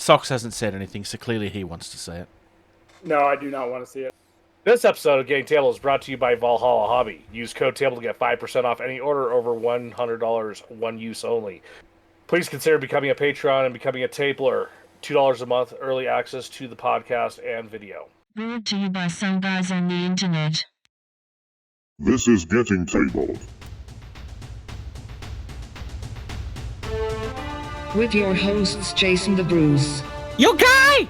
Socks hasn't said anything, so clearly he wants to say it. No, I do not want to see it. This episode of Getting Tabled is brought to you by Valhalla Hobby. Use code TABLE to get 5% off any order over $100, one use only. Please consider becoming a Patreon and becoming a tabler. $2 a month, early access to the podcast and video. Brought to you by some guys on the internet. This is Getting Tabled. With your hosts Jason the Bruce, You guy!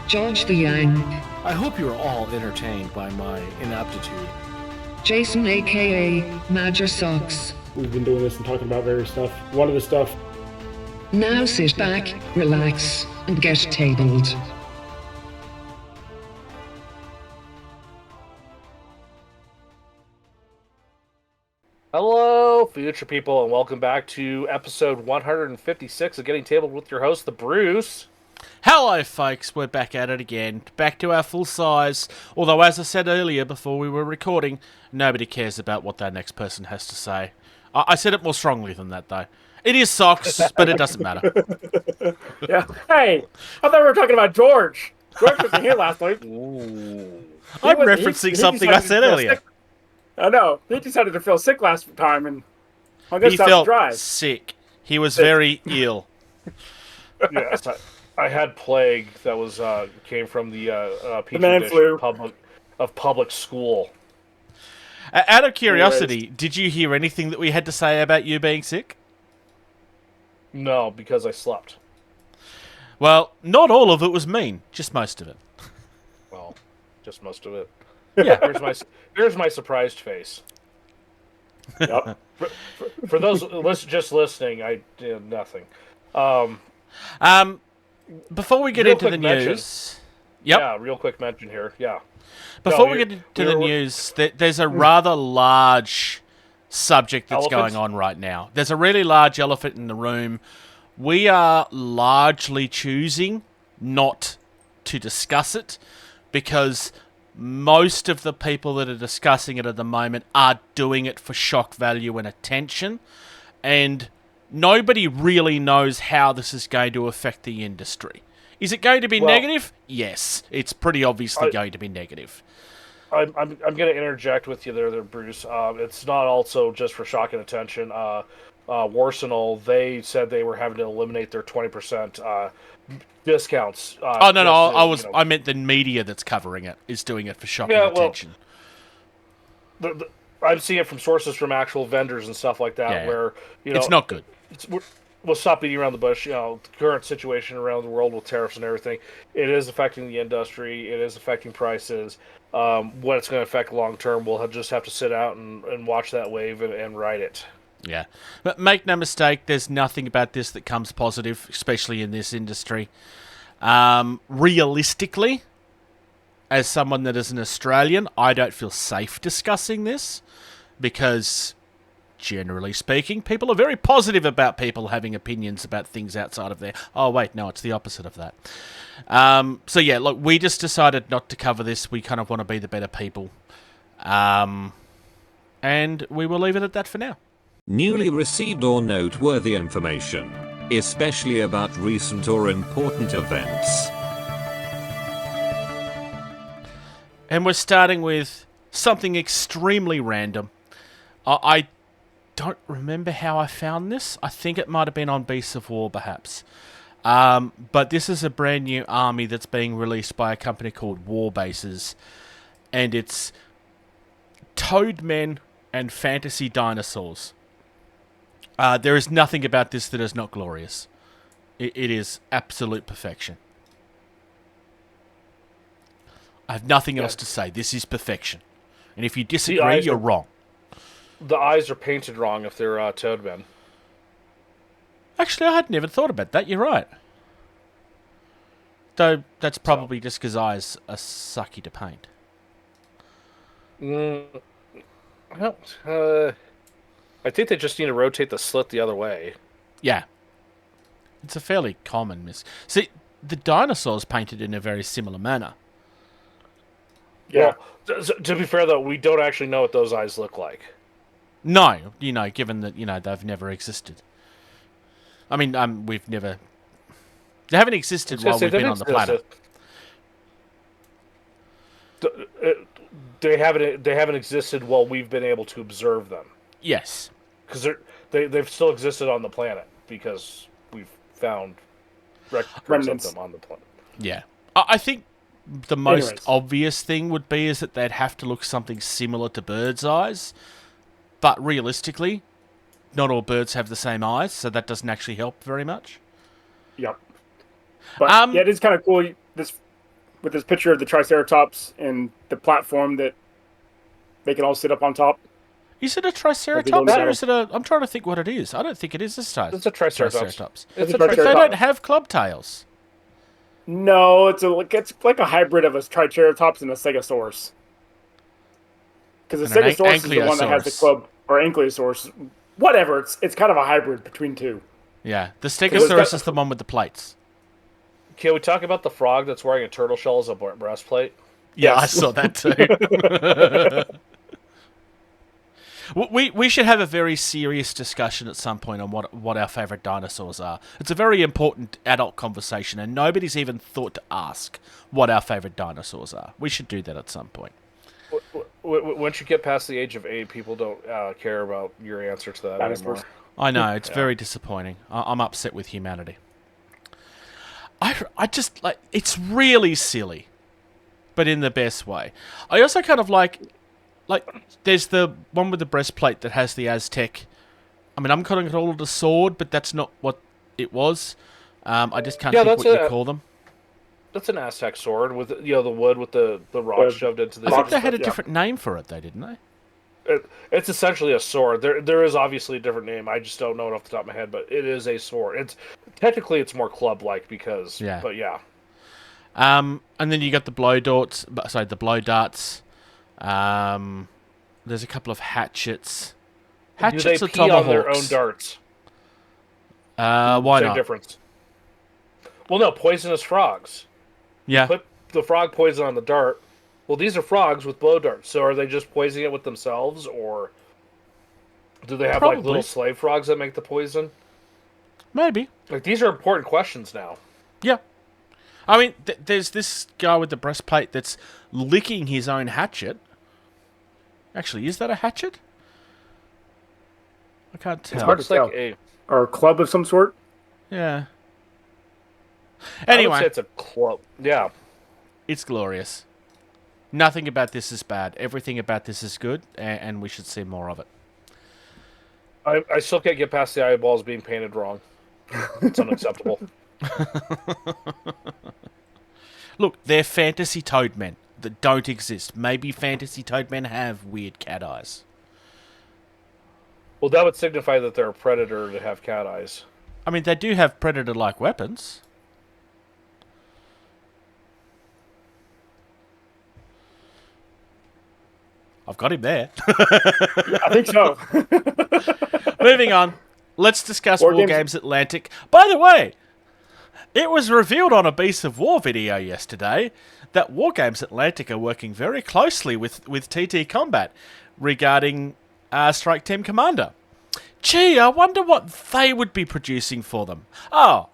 George the Yang, I hope you are all entertained by my inaptitude. Jason aka Major Socks. We've been doing this and talking about various stuff. One of the stuff. Now sit back, relax, and get tabled. Hello, future people, and welcome back to episode 156 of Getting Tabled with your host, the Bruce. Hello, folks. We're back at it again. Back to our full size. Although, as I said earlier before we were recording, nobody cares about what that next person has to say. I said it more strongly than that, though. It is Socks, but it doesn't matter. Yeah. Hey, I thought we were talking about George. George wasn't here last week. I'm referencing something I said earlier. I know. He decided to feel sick last time and hung us He out to felt dry. sick. He was very ill. Yes, I had plague that was came from the Petri man dish flu. of public school. Out of curiosity, did you hear anything that we had to say about you being sick? No, because I slept. Well, not all of it was mean, just most of it. Well, just most of it. Yeah. Here's my surprised face. Yep. For those just listening, I did nothing. Before we get Real into the quick mention. news... Yep. Yeah, real quick mention here. Yeah. Before No, we we- get into we the were- news, there's a rather large subject that's Elephant? going on right now. There's a really large elephant in the room. We are largely choosing not to discuss it because most of the people that are discussing it at the moment are doing it for shock value and attention, and nobody really knows how this is going to affect the industry. Is it going to be negative? Yes, it's pretty obviously going to be negative. I'm going to interject with you there, Bruce. It's not also just for shock and attention. Warsenal, they said they were having to eliminate their 20% discounts. I meant the media that's covering it is doing it for shock and attention. I'm seeing it from sources from actual vendors and stuff like that, where it's not good. We'll stop beating around the bush. The current situation around the world with tariffs and everything, it is affecting the industry. It is affecting prices. What it's going to affect long term, we'll just have to sit out and watch that wave and ride it. Yeah. But make no mistake, there's nothing about this that comes positive, especially in this industry. Realistically, as someone that is an Australian, I don't feel safe discussing this because, generally speaking, people are very positive about people having opinions about things outside of their... Oh, wait, no, it's the opposite of that. So, yeah, look, we just decided not to cover this. We kind of want to be the better people. And we will leave it at that for now. Newly received or noteworthy information, especially about recent or important events. And we're starting with something extremely random. I don't remember how I found this. I think it might have been on Beasts of War, perhaps. But this is a brand new army that's being released by a company called War Bases. And it's Toadmen and fantasy dinosaurs. There is nothing about this that is not glorious. It is absolute perfection. I have nothing else to say. This is perfection. And if you disagree, you're wrong. The eyes are painted wrong if they're Toadmen. Actually, I had never thought about that. You're right. Though that's probably just because eyes are sucky to paint. I think they just need to rotate the slit the other way. Yeah. It's a fairly common miss. See, the dinosaurs painted in a very similar manner. Yeah. Well, to be fair, though, we don't actually know what those eyes look like. No, given that, they've never existed. I mean, we've never They haven't existed while we've been on the planet. They haven't existed while we've been able to observe them. Yes. Because they've still existed on the planet because we've found records of them on the planet. Yeah. I think the most obvious thing would be is that they'd have to look something similar to birds' eyes. But realistically, not all birds have the same eyes, so that doesn't actually help very much. Yep. But yeah, it is kind of cool with this picture of the Triceratops and the platform that they can all sit up on top. Is it a Triceratops or is it a... I'm trying to think what it is. I don't think it is a Triceratops. It's a Triceratops. It's a Triceratops. They don't have club tails. No, it's like a hybrid of a Triceratops and a Stegosaurus. Because the Stegosaurus is the one that has the club, or Ankylosaurus. Whatever, it's kind of a hybrid between two. Yeah, the Stegosaurus is the one with the plates. Can we talk about the frog that's wearing a turtle shell as a breastplate? Yeah, I saw that too. We should have a very serious discussion at some point on what our favourite dinosaurs are. It's a very important adult conversation, and nobody's even thought to ask what our favourite dinosaurs are. We should do that at some point. Once you get past the age of 8, people don't care about your answer to that anymore. I know, it's very disappointing. I'm upset with humanity. I just, like, it's really silly, but in the best way. I also kind of like, there's the one with the breastplate that has the Aztec. I mean, I'm calling it all the sword, but that's not what it was. I just can't think what you call them. That's an Aztec sword with the wood with the rock shoved into the. I think they had a different name for it, though, didn't they? It's essentially a sword. There is obviously a different name. I just don't know it off the top of my head, but it is a sword. It's more club-like because. Yeah. But yeah. And then you got the blow darts. Sorry, the blow darts. There's a couple of hatchets. Hatchets Do they are pee tomahawks. on their own darts? Why Same not? difference. Well, no, poisonous frogs. Yeah. You put the frog poison on the dart. Well, these are frogs with blow darts. So are they just poisoning it with themselves, or do they have like little slave frogs that make the poison? Maybe. Like, these are important questions now. Yeah. I mean, there's this guy with the breastplate that's licking his own hatchet. Actually, is that a hatchet? I can't tell. It's hard to tell. Or a club of some sort? Yeah. Anyway. I would say it's a club. Yeah. It's glorious. Nothing about this is bad. Everything about this is good, and we should see more of it. I still can't get past the eyeballs being painted wrong. It's unacceptable. Look, they're fantasy Toadmen that don't exist. Maybe fantasy Toadmen have weird cat eyes. Well, that would signify that they're a predator to have cat eyes. I mean, they do have predator-like weapons. I've got him there. Yeah, I think so. Moving on. Let's discuss Wargames Atlantic. By the way, it was revealed on a Beasts of War video yesterday that Wargames Atlantic are working very closely with TT Combat regarding Strike Team Commander. Gee, I wonder what they would be producing for them. Oh,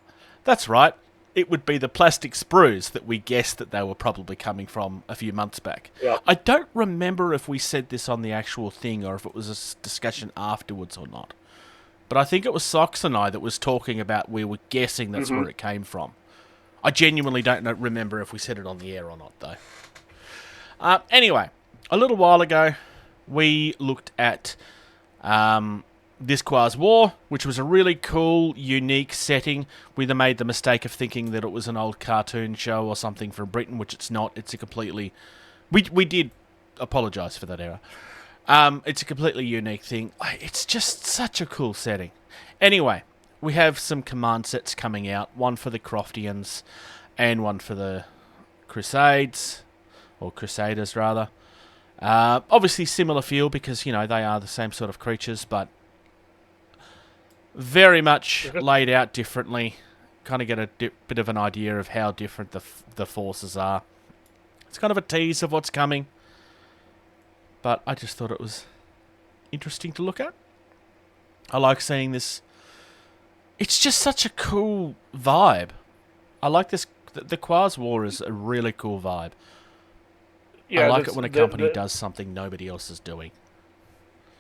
that's right. It would be the plastic sprues that we guessed that they were probably coming from a few months back. Yeah. I don't remember if we said this on the actual thing or if it was a discussion afterwards or not. But I think it was Sox and I that was talking about we were guessing that's where it came from. I genuinely don't remember if we said it on the air or not, though. Anyway, a little while ago, we looked at This Quar's War, which was a really cool, unique setting. We made the mistake of thinking that it was an old cartoon show or something from Britain, which it's not. It's a completely... We did apologise for that error. It's a completely unique thing. It's just such a cool setting. Anyway, we have some command sets coming out. One for the Croftians and one for the Crusades. Or Crusaders, rather. Obviously similar feel because, they are the same sort of creatures, but very much laid out differently. Kind of get a bit of an idea of how different the forces are. It's kind of a tease of what's coming. But I just thought it was interesting to look at. I like seeing this. It's just such a cool vibe. I like this. The Quar's War is a really cool vibe. Yeah, I like it when a company does something nobody else is doing.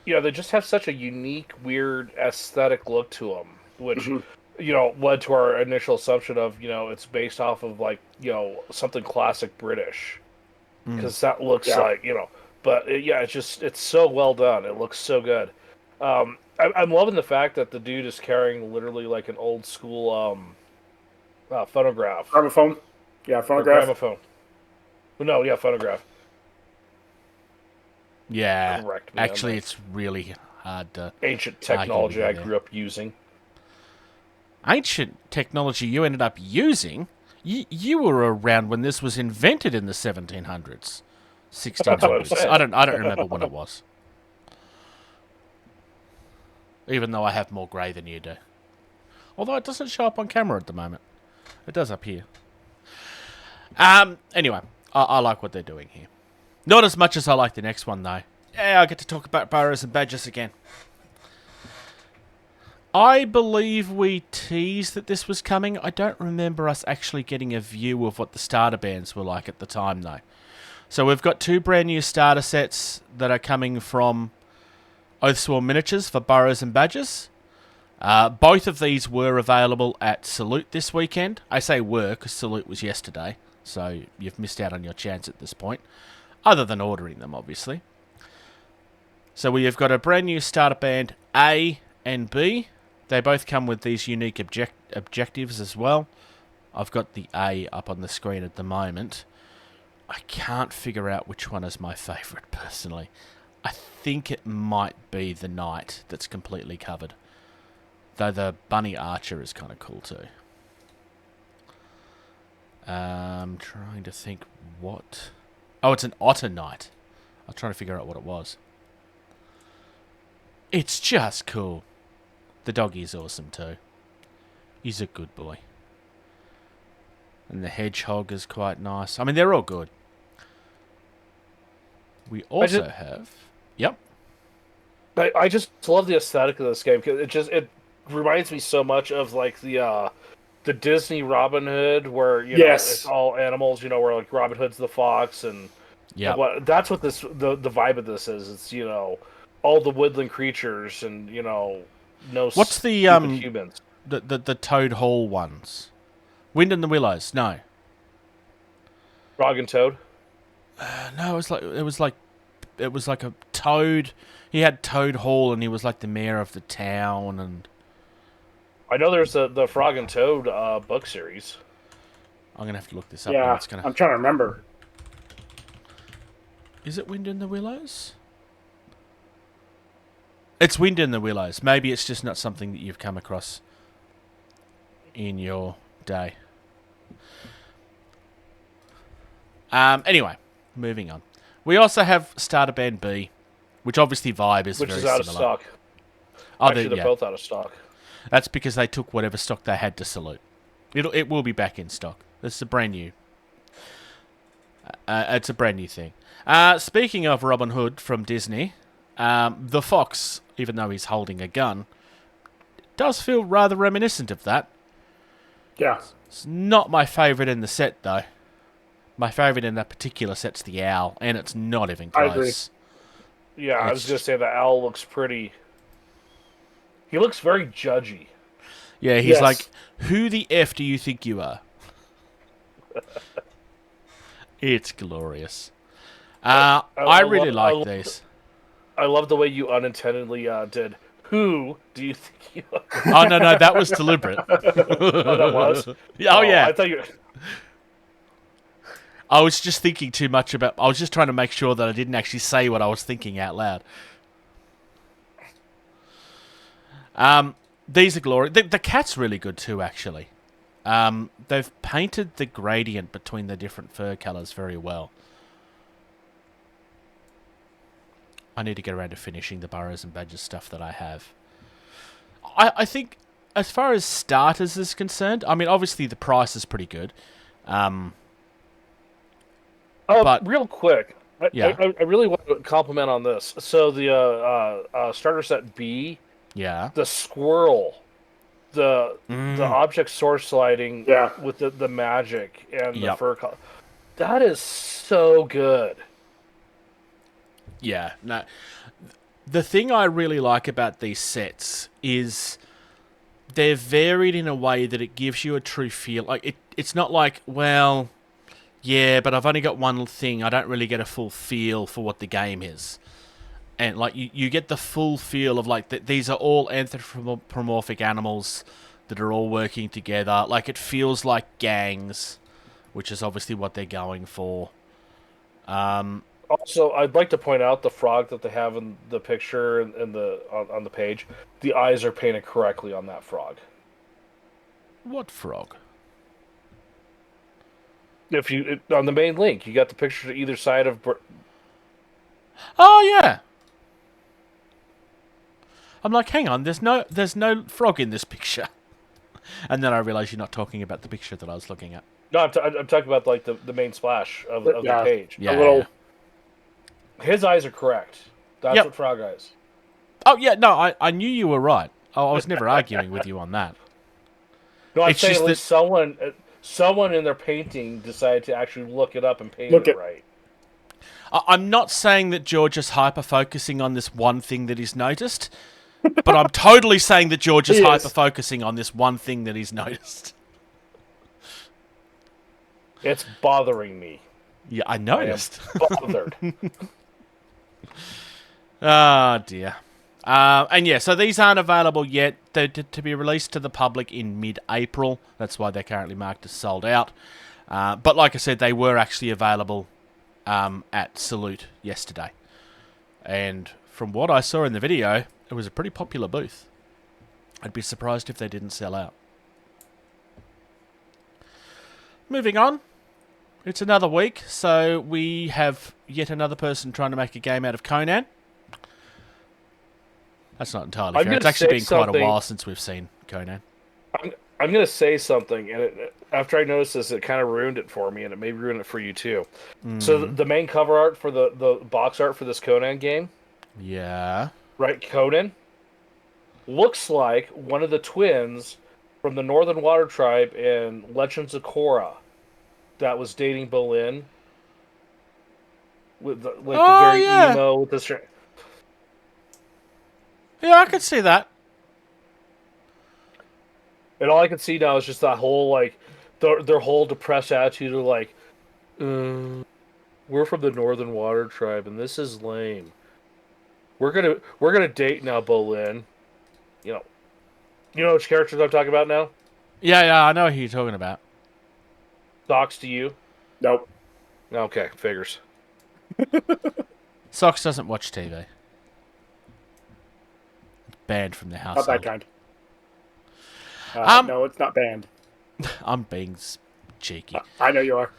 Yeah, they just have such a unique, weird aesthetic look to them, which, led to our initial assumption of, it's based off of, like, something classic British. Because that looks like, But, it's so well done. It looks so good. I'm loving the fact that the dude is carrying literally, like, an old school phonograph. Gramophone? Yeah, phonograph. Gramophone. No, yeah, phonograph. Yeah, Correct me actually, it's really hard to... Ancient technology I grew up using. Ancient technology you ended up using? You were around when this was invented in the 1700s. 1600s. I don't remember when it was. Even though I have more grey than you do. Although it doesn't show up on camera at the moment. It does up here. Anyway, I like what they're doing here. Not as much as I like the next one, though. Yeah, I get to talk about Burrows and Badgers again. I believe we teased that this was coming. I don't remember us actually getting a view of what the starter bands were like at the time, though. So we've got 2 brand new starter sets that are coming from Oathsworn Miniatures for Burrows and Badgers. Both of these were available at Salute this weekend. I say were because Salute was yesterday, so you've missed out on your chance at this point. Other than ordering them, obviously. So we have got a brand new starter band A and B. They both come with these unique objectives as well. I've got the A up on the screen at the moment. I can't figure out which one is my favourite, personally. I think it might be the Knight that's completely covered. Though the Bunny Archer is kind of cool too. I'm trying to think what... Oh, it's an Otter Knight. I'm trying to figure out what it was. It's just cool. The doggy is awesome too. He's a good boy. And the Hedgehog is quite nice. I mean, they're all good. We also have... Yep. I just love the aesthetic of this game. It reminds me so much of, like, the Disney Robin Hood, where it's all animals. Where, like, Robin Hood's the fox, and that's what the vibe of this is. It's all the woodland creatures, and no. What's the humans? The Toad Hall ones? Wind in the Willows? No. Frog and Toad? No, it was like a toad. He had Toad Hall, and he was like the mayor of the town, and. I know there's the Frog and Toad book series. I'm gonna have to look this up. Yeah, I'm trying to remember. Is it Wind in the Willows? It's Wind in the Willows. Maybe it's just not something that you've come across in your day. Anyway, moving on. We also have Starter Band B, which obviously vibe is very similar. Which is out of stock. Actually, they're both out of stock. That's because they took whatever stock they had to Salute. It will be back in stock. This is a brand new. It's a brand new thing. Speaking of Robin Hood from Disney, the fox, even though he's holding a gun, does feel rather reminiscent of that. Yeah. It's not my favourite in the set, though. My favourite in that particular set's the owl, and it's not even close. I agree. Yeah, I was going to say the owl looks pretty... He looks very judgy. Yeah, he's like, who the F do you think you are? It's glorious. I really like these. I love the way you unintendedly did. Who do you think you are? Oh, no, that was deliberate. Oh, that was? Oh, yeah. I thought you... I was just thinking too much about... I was just trying to make sure that I didn't actually say what I was thinking out loud. These are glorious. The cat's really good too, actually. They've painted the gradient between the different fur colours very well. I need to get around to finishing the Burrows and Badgers stuff that I have. I think, as far as starters is concerned, I mean, obviously the price is pretty good. But real quick, I really want to compliment on this. So the starter set B, the squirrel the object source sliding with the magic and the fur color. That is so good. Yeah, no. The thing I really like about these sets is they're varied in a way that it gives you a true feel. Like it's not like, well, yeah, but I've only got one thing. I don't really get a full feel for what the game is. And like you get the full feel of like these are all anthropomorphic animals that are all working together. Like it feels like gangs, which is obviously what they're going for. Also, I'd like to point out the frog that they have in the picture and on the page. The eyes are painted correctly on that frog. What frog? If you on the main link, you got the picture to either side of. Oh yeah. I'm like, hang on, there's no frog in this picture, and then I realize you're not talking about the picture that I was looking at. No, I'm talking about like the main splash of the page. Yeah. His eyes are correct. That's what frog eyes. Oh yeah, no, I knew you were right. I was never arguing with you on that. No, I'm saying at least someone in their painting decided to actually look it up and paint it right. I'm not saying that George is hyper-focusing on this one thing that he's noticed, but I'm totally saying that George is hyper-focusing on this one thing that he's noticed. It's bothering me. Yeah, I noticed. I am bothered. Oh, dear. And yeah, so these aren't available yet. They're to be released to the public in mid-April. That's why they're currently marked as sold out. But like I said, they were actually available at Salute yesterday. And from what I saw in the video, it was a pretty popular booth. I'd be surprised if they didn't sell out. Moving on. It's another week, so we have yet another person trying to make a game out of Conan. That's not entirely fair. It's actually been quite a while since we've seen Conan. I'm going to say something, and after I noticed this, it kind of ruined it for me, and it may ruin it for you too. So the main cover art for the box art for this Conan game, right, Conan, looks like one of the twins from the Northern Water Tribe in Legends of Korra that was dating Bolin with the very emo with this. Yeah, I could see that. And all I can see now is just that whole, like, their whole depressed attitude of, like, we're from the Northern Water Tribe, and this is lame. We're gonna date now, Bolin. You know which characters I'm talking about now? Yeah, I know who you're talking about. Socks to you? Nope. Okay, figures. Socks doesn't watch TV. Banned from the house. Not that kind. No, it's not banned. I'm being cheeky. I know you are.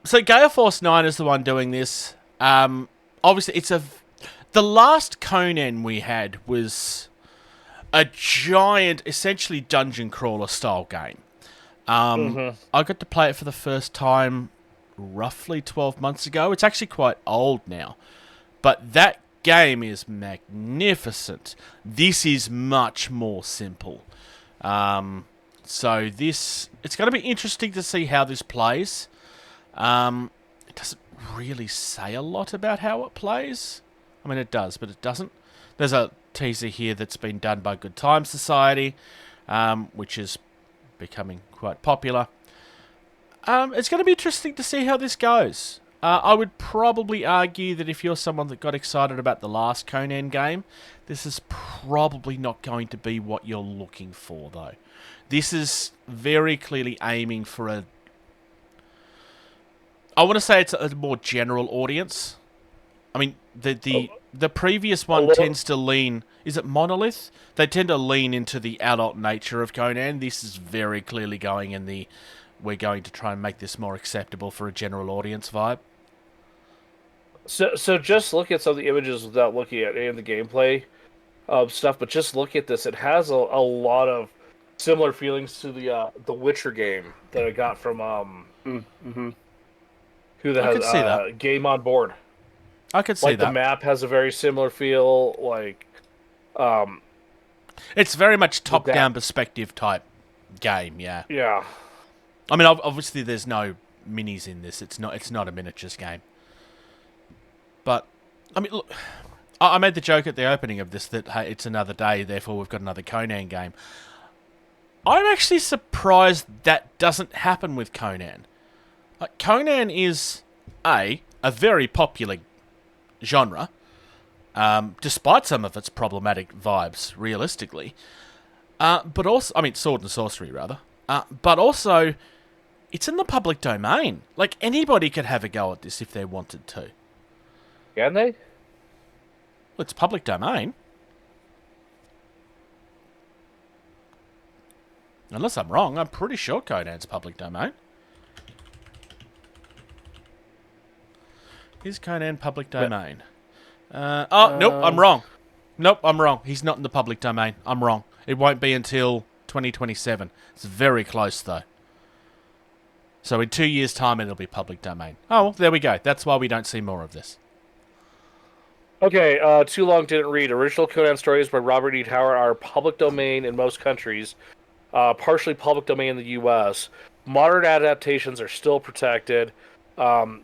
So Gale Force 9 is the one doing this. Obviously, the last Conan we had was a giant, essentially dungeon crawler style game. I got to play it for the first time roughly 12 months ago. It's actually quite old now. But that game is magnificent. This is much more simple. So it's going to be interesting to see how this plays. It doesn't really say a lot about how it plays. I mean, it does, but it doesn't. There's a teaser here that's been done by Good Time Society, which is becoming quite popular. It's going to be interesting to see how this goes. I would probably argue that if you're someone that got excited about the last Conan game, this is probably not going to be what you're looking for, though. This is very clearly aiming for I want to say it's a more general audience. I mean, the previous one tends to lean... Is it Monolith? They tend to lean into the adult nature of Conan. This is very clearly going in the... We're going to try and make this more acceptable for a general audience vibe. So just look at some of the images without looking at any of the gameplay stuff, but just look at this. It has a lot of similar feelings to the Witcher game that I got from who the could see that. Game on Board. I could see that. The map has a very similar feel. Like, It's very much top-down perspective type game, yeah. Yeah. I mean, obviously there's no minis in this. It's not a miniatures game. But, I mean, look, I made the joke at the opening of this that, hey, it's another day, therefore we've got another Conan game. I'm actually surprised that doesn't happen with Conan. Like, Conan is, a very popular genre, despite some of its problematic vibes, realistically. But also, I mean, sword and sorcery, rather. But also, it's in the public domain. Like, anybody could have a go at this if they wanted to. Can they? Well, it's public domain. Unless I'm wrong, I'm pretty sure Conan's public domain. Is Conan public domain? Nope, I'm wrong. Nope, I'm wrong. He's not in the public domain. I'm wrong. It won't be until 2027. It's very close, though. So in 2 years' time, it'll be public domain. Oh, well, there we go. That's why we don't see more of this. Okay, Too Long Didn't Read. Original Conan stories by Robert E. Howard are public domain in most countries, partially public domain in the U.S. Modern adaptations are still protected,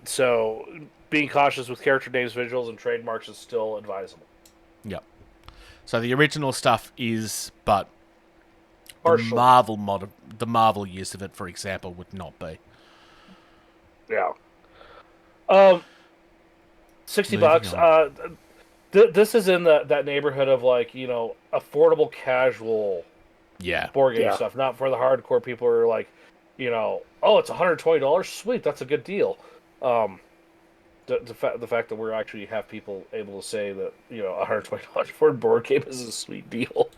so being cautious with character names, visuals, and trademarks is still advisable. Yep. So the original stuff is, but partially. the Marvel use of it, for example, would not be. Yeah. $60. This is in that neighborhood of, like, you know, affordable casual board game stuff, not for the hardcore people who are like, you know, oh, it's $120, sweet, that's a good deal. The fact that we're actually have people able to say that, you know, $120 for a board game is a sweet deal.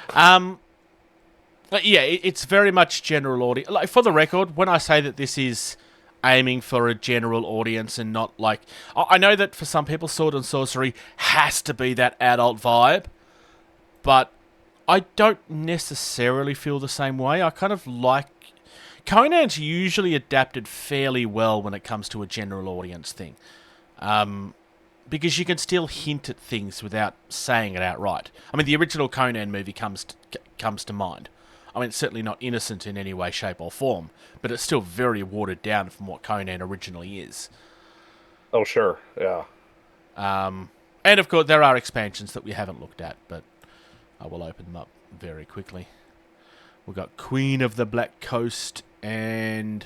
But yeah, it's very much general audience. Like, for the record, when I say that this is aiming for a general audience and not like... I know that for some people, Sword and Sorcery has to be that adult vibe, but I don't necessarily feel the same way. I kind of like... Conan's usually adapted fairly well when it comes to a general audience thing. Because you can still hint at things without saying it outright. I mean, the original Conan movie comes to mind. I mean, it's certainly not innocent in any way, shape, or form, but it's still very watered down from what Conan originally is. Oh, sure, yeah. And, of course, there are expansions that we haven't looked at, but I will open them up very quickly. We've got Queen of the Black Coast and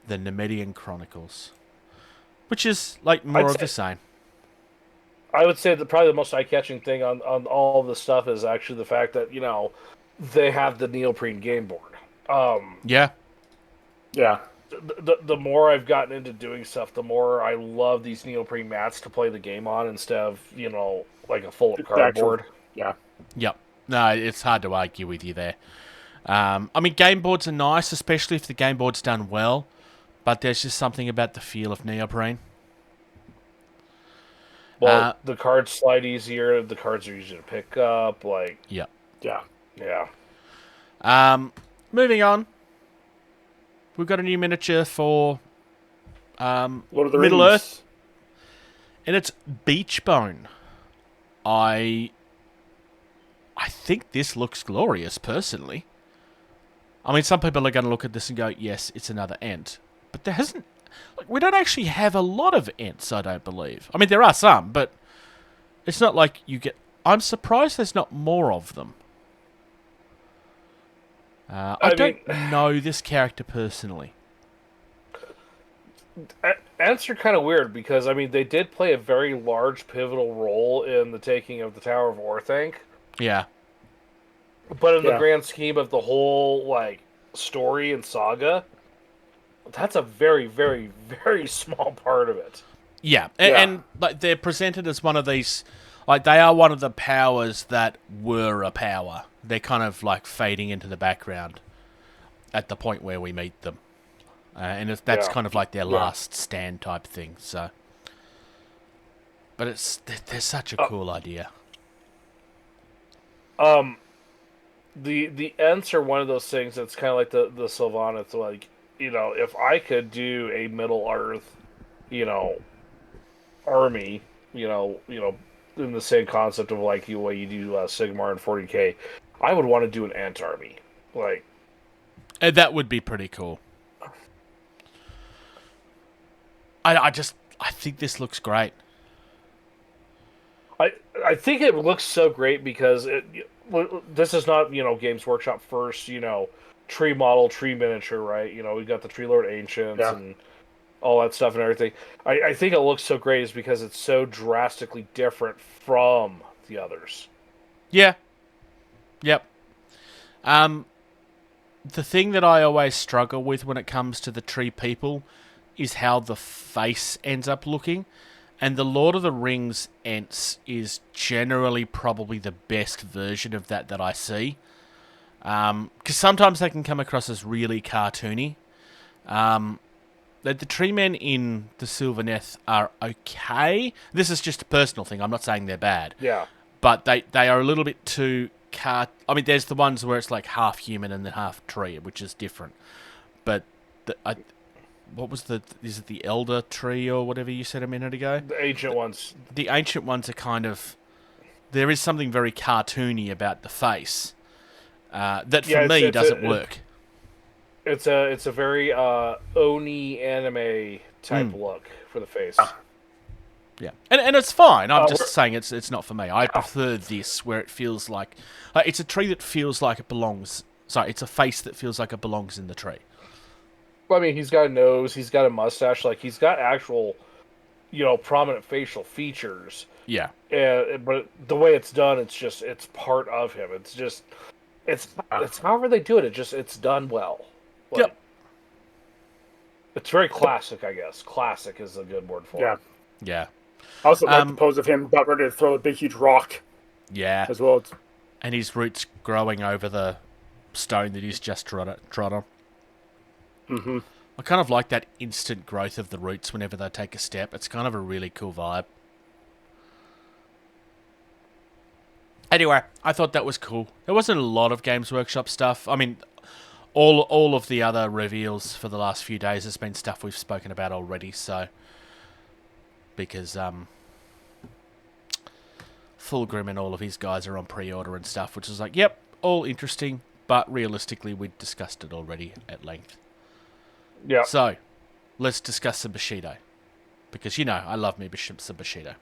the Nemedian Chronicles, which is, like, more of the same. I would say that probably the most eye-catching thing on all of this stuff is actually the fact that, you know, they have the neoprene game board. Yeah. The more I've gotten into doing stuff, the more I love these neoprene mats to play the game on instead of, you know, like a full-up cardboard. Yeah. Yep. No, it's hard to argue with you there. I mean, game boards are nice, especially if the game board's done well, but there's just something about the feel of neoprene. Well, the cards slide easier. The cards are easier to pick up. Like, yeah. Moving on. We've got a new miniature for Middle Earth, and it's Beachbone. I think this looks glorious, personally. I mean, some people are going to look at this and go, yes, it's another Ent. But there hasn't... Like, we don't actually have a lot of Ents, I don't believe. I mean, there are some, but it's not like you get... I'm surprised there's not more of them. I don't know this character personally. Ents are kind of weird because, I mean, they did play a very large, pivotal role in the taking of the Tower of Orthanc. Yeah. But in the grand scheme of the whole, like, story and saga, that's a very, very, very small part of it. Yeah, and like, they're presented as one of these... Like, they are one of the powers that were a power. They're kind of, like, fading into the background at the point where we meet them. And that's kind of like their last stand type thing, so... But they're such a cool idea. The Ents are one of those things that's kind of like the Sylvanas. It's like, you know, if I could do a Middle Earth, you know, army, you know, in the same concept of like the way you do Sigmar and 40k, I would want to do an ant army. Like, that would be pretty cool. I think this looks great. I think it looks so great because this is not, Games Workshop first, tree model, tree miniature, right? We got the Tree Lord Ancients and all that stuff and everything. I think it looks so great is because it's so drastically different from the others. Yeah. Yep. The thing that I always struggle with when it comes to the tree people is how the face ends up looking. And the Lord of the Rings Ents is generally probably the best version of that I see. Because sometimes they can come across as really cartoony. The tree men in the Sylvaneth are okay. This is just a personal thing. I'm not saying they're bad. Yeah. But they are a little bit too... I mean, there's the ones where it's like half human and then half tree, which is different. But... what was is it the elder tree or whatever you said a minute ago? The ancient ones. The ancient ones are kind of... There is something very cartoony about the face that for me doesn't work. It's a very Oni anime type look for the face. Yeah, and it's fine. I'm just saying it's not for me. I prefer this where it feels like... it's a tree that feels like it belongs... Sorry, it's a face that feels like it belongs in the tree. I mean, he's got a nose, he's got a mustache, like, he's got actual, prominent facial features. Yeah. But the way it's done, it's part of him. It's however they do it, it's done well. Like, yep. It's very classic, I guess. Classic is a good word for it. Yeah. I also like the pose of him about ready to throw a big, huge rock. Yeah. As well. And his roots growing over the stone that he's just trod on. Mm-hmm. I kind of like that instant growth of the roots whenever they take a step. It's kind of a really cool vibe. Anyway, I thought that was cool. There wasn't a lot of Games Workshop stuff. I mean, all of the other reveals for the last few days has been stuff we've spoken about already, so... Because, Fulgrim and all of his guys are on pre-order and stuff, which is like, yep, all interesting, but realistically, we'd discussed it already at length. Yeah. So, let's discuss some Bushido. Because, I love me some Bushido.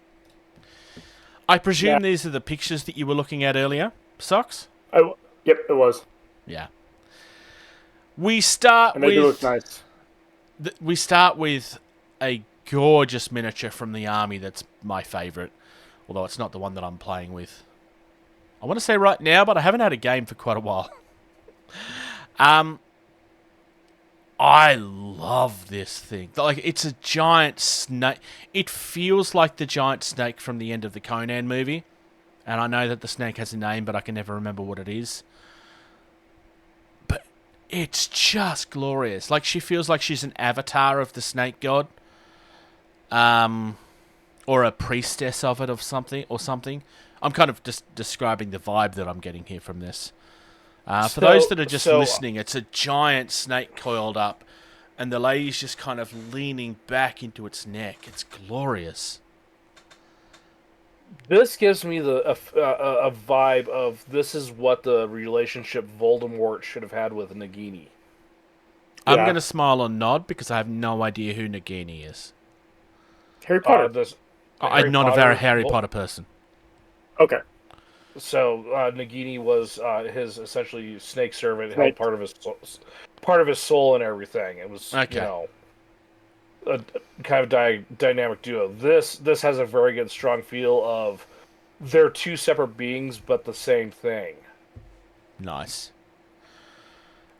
I presume these are the pictures that you were looking at earlier, Socks? Yep, it was. Yeah. We start and they do look nice. We start with a gorgeous miniature from the army that's my favourite. Although it's not the one that I'm playing with. I want to say right now, but I haven't had a game for quite a while. I love this thing. Like, it's a giant snake. It feels like the giant snake from the end of the Conan movie. And I know that the snake has a name, but I can never remember what it is. But it's just glorious. Like, she feels like she's an avatar of the snake god. Or a priestess of it or something. I'm kind of just describing the vibe that I'm getting here from this. For those that are just listening, it's a giant snake coiled up, and the lady's just kind of leaning back into its neck. It's glorious. This gives me a vibe of this is what the relationship Voldemort should have had with Nagini. I'm going to smile and nod because I have no idea who Nagini is. Harry Potter. I'm not a very Harry Potter person. Okay. So Nagini was his essentially snake servant, held part of his soul and everything. It was a kind of dynamic duo. This has a very good strong feel of they're two separate beings but the same thing. Nice.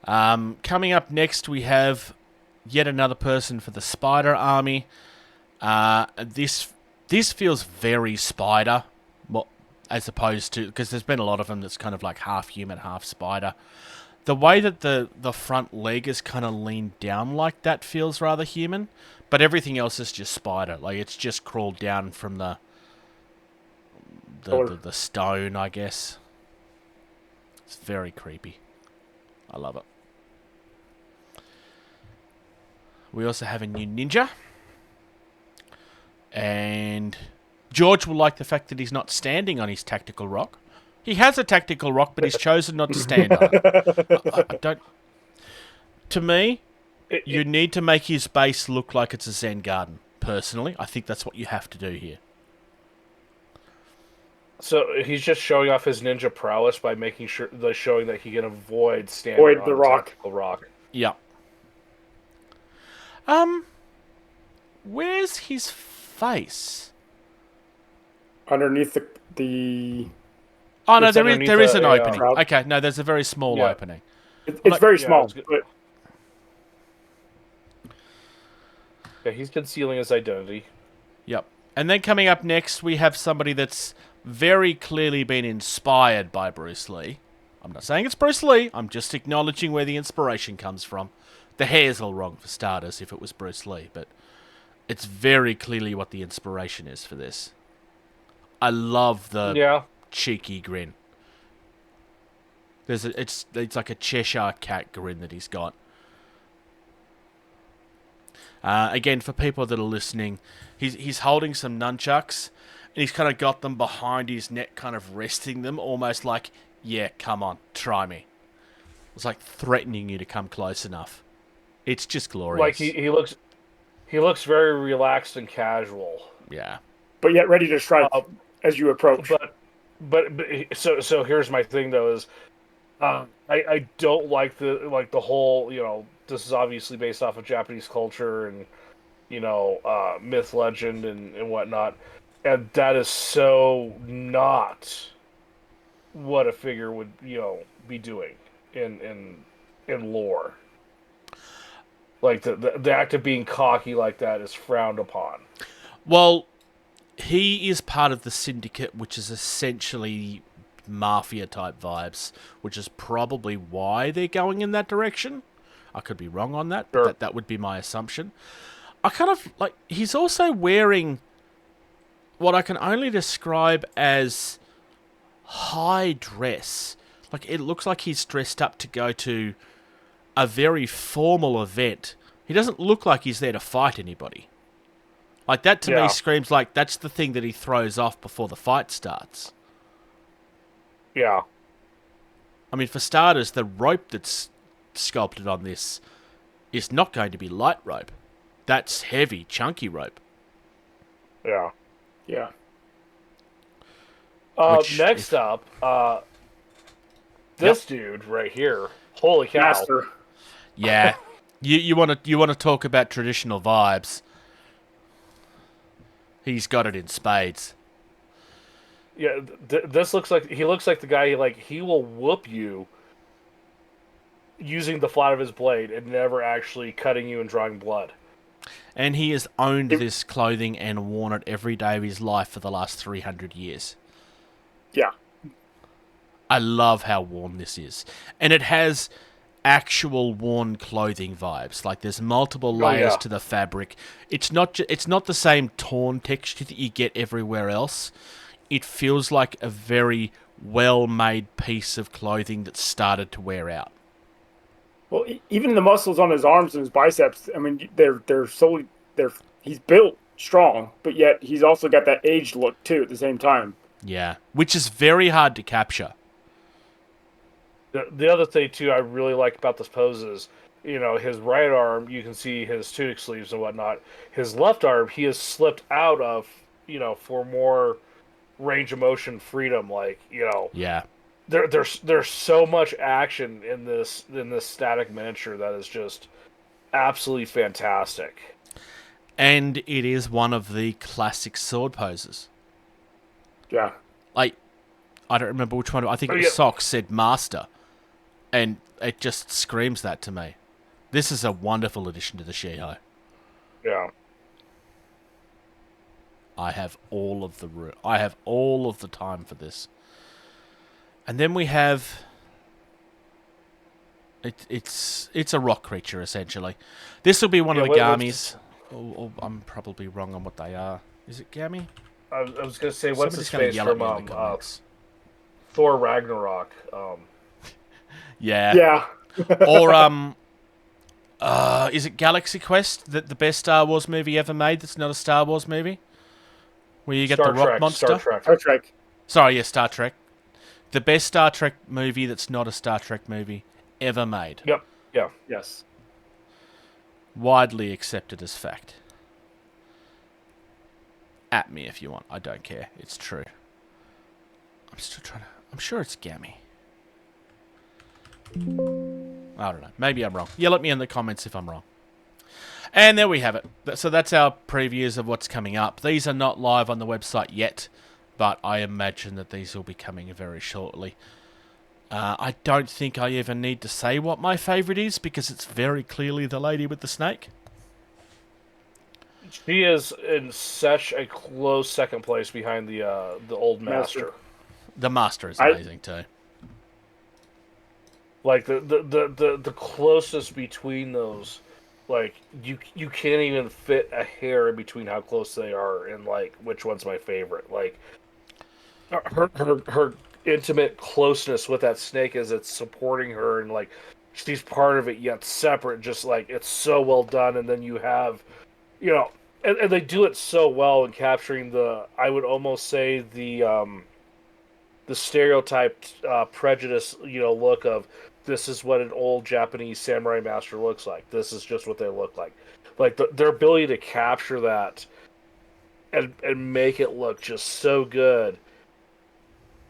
Coming up next, we have yet another person for the Spider Army. This feels very Spider. As opposed to, because there's been a lot of them that's kind of like half human, half spider. The way that the front leg is kind of leaned down like that feels rather human, but everything else is just spider. Like, it's just crawled down from the stone, I guess. It's very creepy. I love it. We also have a new ninja. And George will like the fact that he's not standing on his tactical rock. He has a tactical rock, but he's chosen not to stand on it. I don't. To me, you need to make his base look like it's a Zen garden. Personally, I think that's what you have to do here. So he's just showing off his ninja prowess by showing that he can avoid standing on the tactical rock. Yeah. Where's his face? Underneath the... Oh, no, there is an opening. Okay, no, there's a very small opening. It's very small. Yeah, he's concealing his identity. Yep. And then coming up next, we have somebody that's very clearly been inspired by Bruce Lee. I'm not saying it's Bruce Lee. I'm just acknowledging where the inspiration comes from. The hair's all wrong, for starters, if it was Bruce Lee, but it's very clearly what the inspiration is for this. I love the cheeky grin. It's like a Cheshire cat grin that he's got. Again, for people that are listening, he's holding some nunchucks, and he's kind of got them behind his neck, kind of resting them, almost like, yeah, come on, try me. It's like threatening you to come close enough. It's just glorious. Like he looks very relaxed and casual. Yeah, but yet ready to strike as you approach. But so here's my thing though is, I don't like the whole, you know, this is obviously based off of Japanese culture and, you know, myth, legend, and whatnot, and that is so not what a figure would, you know, be doing in lore. Like the act of being cocky like that is frowned upon. Well, he is part of the syndicate, which is essentially mafia type vibes, which is probably why they're going in that direction. I could be wrong on that, sure. But that would be my assumption. I kind of like, he's also wearing what I can only describe as high dress. Like, it looks like he's dressed up to go to a very formal event. He doesn't look like he's there to fight anybody. Like, that to me screams like that's the thing that he throws off before the fight starts. Yeah. I mean, for starters, the rope that's sculpted on this is not going to be light rope. That's heavy, chunky rope. Yeah. Yeah. Next up, this dude right here. Holy cow. Master. Yeah. You want to talk about traditional vibes. He's got it in spades. Yeah, this looks like the guy he will whoop you using the flat of his blade and never actually cutting you and drawing blood. And he has owned this clothing and worn it every day of his life for the last 300 years. Yeah. I love how worn this is. And it has actual worn clothing vibes. Like, there's multiple layers to the fabric. It's not the same torn texture that you get everywhere else. It feels like a very well-made piece of clothing that started to wear out. Well, even the muscles on his arms and his biceps, I mean, he's built strong, but yet he's also got that aged look too at the same time. Yeah, which is very hard to capture. The other thing too I really like about this pose is, you know, his right arm, you can see his tunic sleeves and whatnot. His left arm, he has slipped out of, you know, for more range of motion freedom, like, you know. Yeah. There's so much action in this static miniature that is just absolutely fantastic. And it is one of the classic sword poses. Yeah. Like, I don't remember which one. I think it was Sox said master. And it just screams that to me. This is a wonderful addition to the Shiho. Yeah. I have all of the time for this. And then we have... It's a rock creature, essentially. This will be one of the Gamis. I'm probably wrong on what they are. Is it Gami? I was going to say, what's his face from Thor Ragnarok? Yeah. Yeah. Or, is it Galaxy Quest, the best Star Wars movie ever made that's not a Star Wars movie? where you get Star the rock Trek, monster. Star Trek. Sorry, yeah, Star Trek. The best Star Trek movie that's not a Star Trek movie ever made. Yep. Yeah. Yes. Widely accepted as fact. At me if you want. I don't care. It's true. I'm still trying to... I'm sure it's Gammy. I don't know. Maybe I'm wrong. Yell at me in the comments if I'm wrong. And there we have it. So that's our previews of what's coming up. These are not live on the website yet, but I imagine that these will be coming very shortly. I don't think I even need to say what my favourite is, because it's very clearly the lady with the snake. She is in such a close second place behind the old master. The master is amazing too. Like the closest between those, like you can't even fit a hair in between how close they are, and like which one's my favorite. Like her intimate closeness with that snake as it's supporting her, and like she's part of it yet separate. Just like it's so well done, and then you have, you know, and they do it so well in capturing the, I would almost say the stereotyped prejudice, you know, look of this is what an old Japanese samurai master looks like. This is just what they look like. Like their ability to capture that and make it look just so good,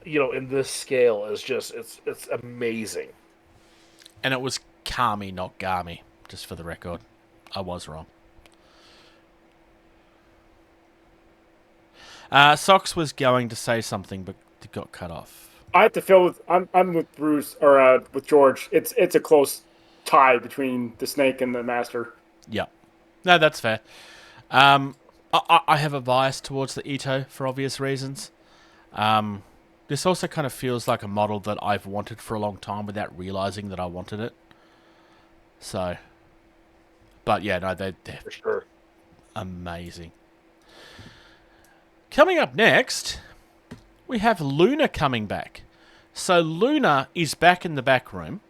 you know, in this scale is just it's amazing. And it was Kami, not Gami, just for the record. I was wrong. Socks was going to say something, but it got cut off. I have to feel with I'm with Bruce or with George. It's a close tie between the snake and the master. Yeah, no, that's fair. I have a bias towards the Ito for obvious reasons. This also kind of feels like a model that I've wanted for a long time without realizing that I wanted it. So, but yeah, no, they're For sure. amazing. Coming up next, we have Luna coming back. So Luna is back in the back room.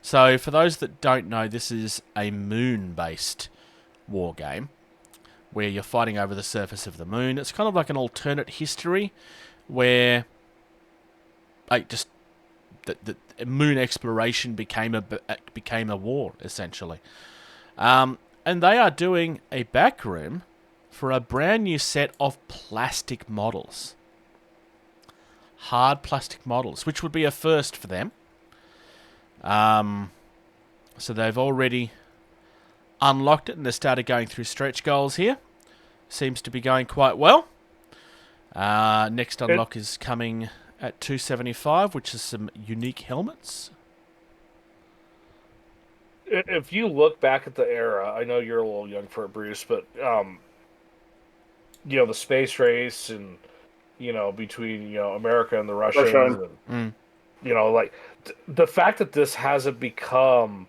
So for those that don't know, this is a moon-based war game where you're fighting over the surface of the moon. It's kind of like an alternate history where like just the moon exploration became a war, essentially. And they are doing a back room for a brand new set of plastic models. Hard plastic models, which would be a first for them. So they've already unlocked it and they started going through stretch goals here. Seems to be going quite well. Next unlock is coming at 275, which is some unique helmets. If you look back at the era, I know you're a little young for it, Bruce, but you know, the space race and, you know, between, you know, America and the Russians, and, you know, like the fact that this hasn't become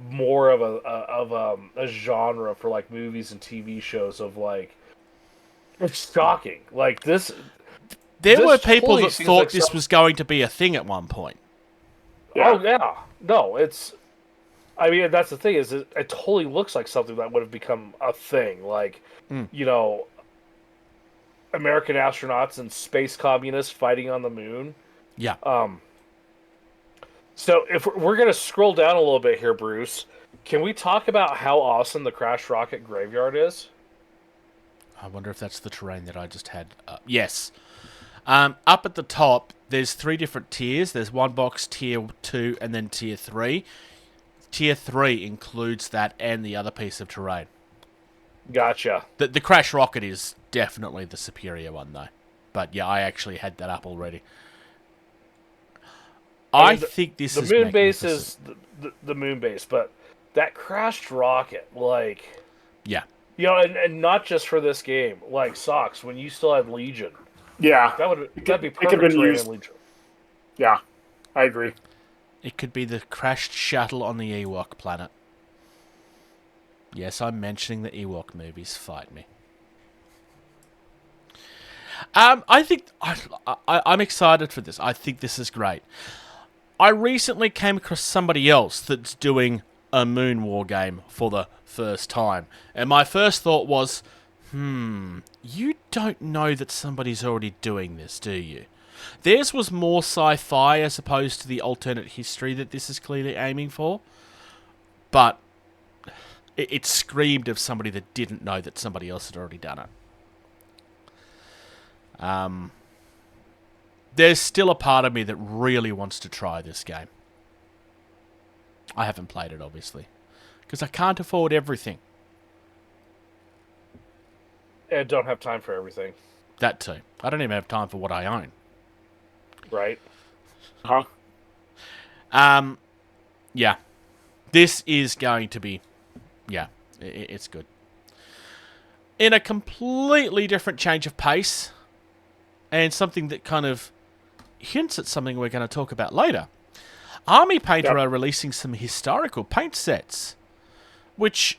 more of a genre for like movies and TV shows of like, it's shocking. Like this. There were people totally that thought like this was going to be a thing at one point. Yeah. Oh yeah, no, it's. I mean, that's the thing is, it totally looks like something that would have become a thing. Like, you know, American astronauts and space communists fighting on the moon. Yeah. So if we're going to scroll down a little bit here, Bruce, can we talk about how awesome the Crash Rocket Graveyard is? I wonder if that's the terrain that I just had. Yes. Up at the top, there's 3 different tiers. There's one box, tier 2, and then tier 3. Tier 3 includes that and the other piece of terrain. Gotcha. The Crash Rocket is definitely the superior one, though. But yeah, I actually had that up already. I think this is the moon base is the moon base, but that crashed rocket, like, yeah, you know, and not just for this game, like Socks when you still had Legion, yeah, that'd be perfect for Legion. Yeah, I agree. It could be the crashed shuttle on the Ewok planet. Yes, I'm mentioning the Ewok movies. Fight me. I think I'm excited for this. I think this is great. I recently came across somebody else that's doing a moon war game for the first time. And my first thought was, You don't know that somebody's already doing this, do you? Theirs was more sci-fi as opposed to the alternate history that this is clearly aiming for. But it screamed of somebody that didn't know that somebody else had already done it. There's still a part of me that really wants to try this game. I haven't played it, obviously, because I can't afford everything. And don't have time for everything. That too. I don't even have time for what I own. Right. Huh? Yeah. This is going to be... Yeah, it's good. In a completely different change of pace, and something that kind of hints at something we're going to talk about later, Army Painter are releasing some historical paint sets, which,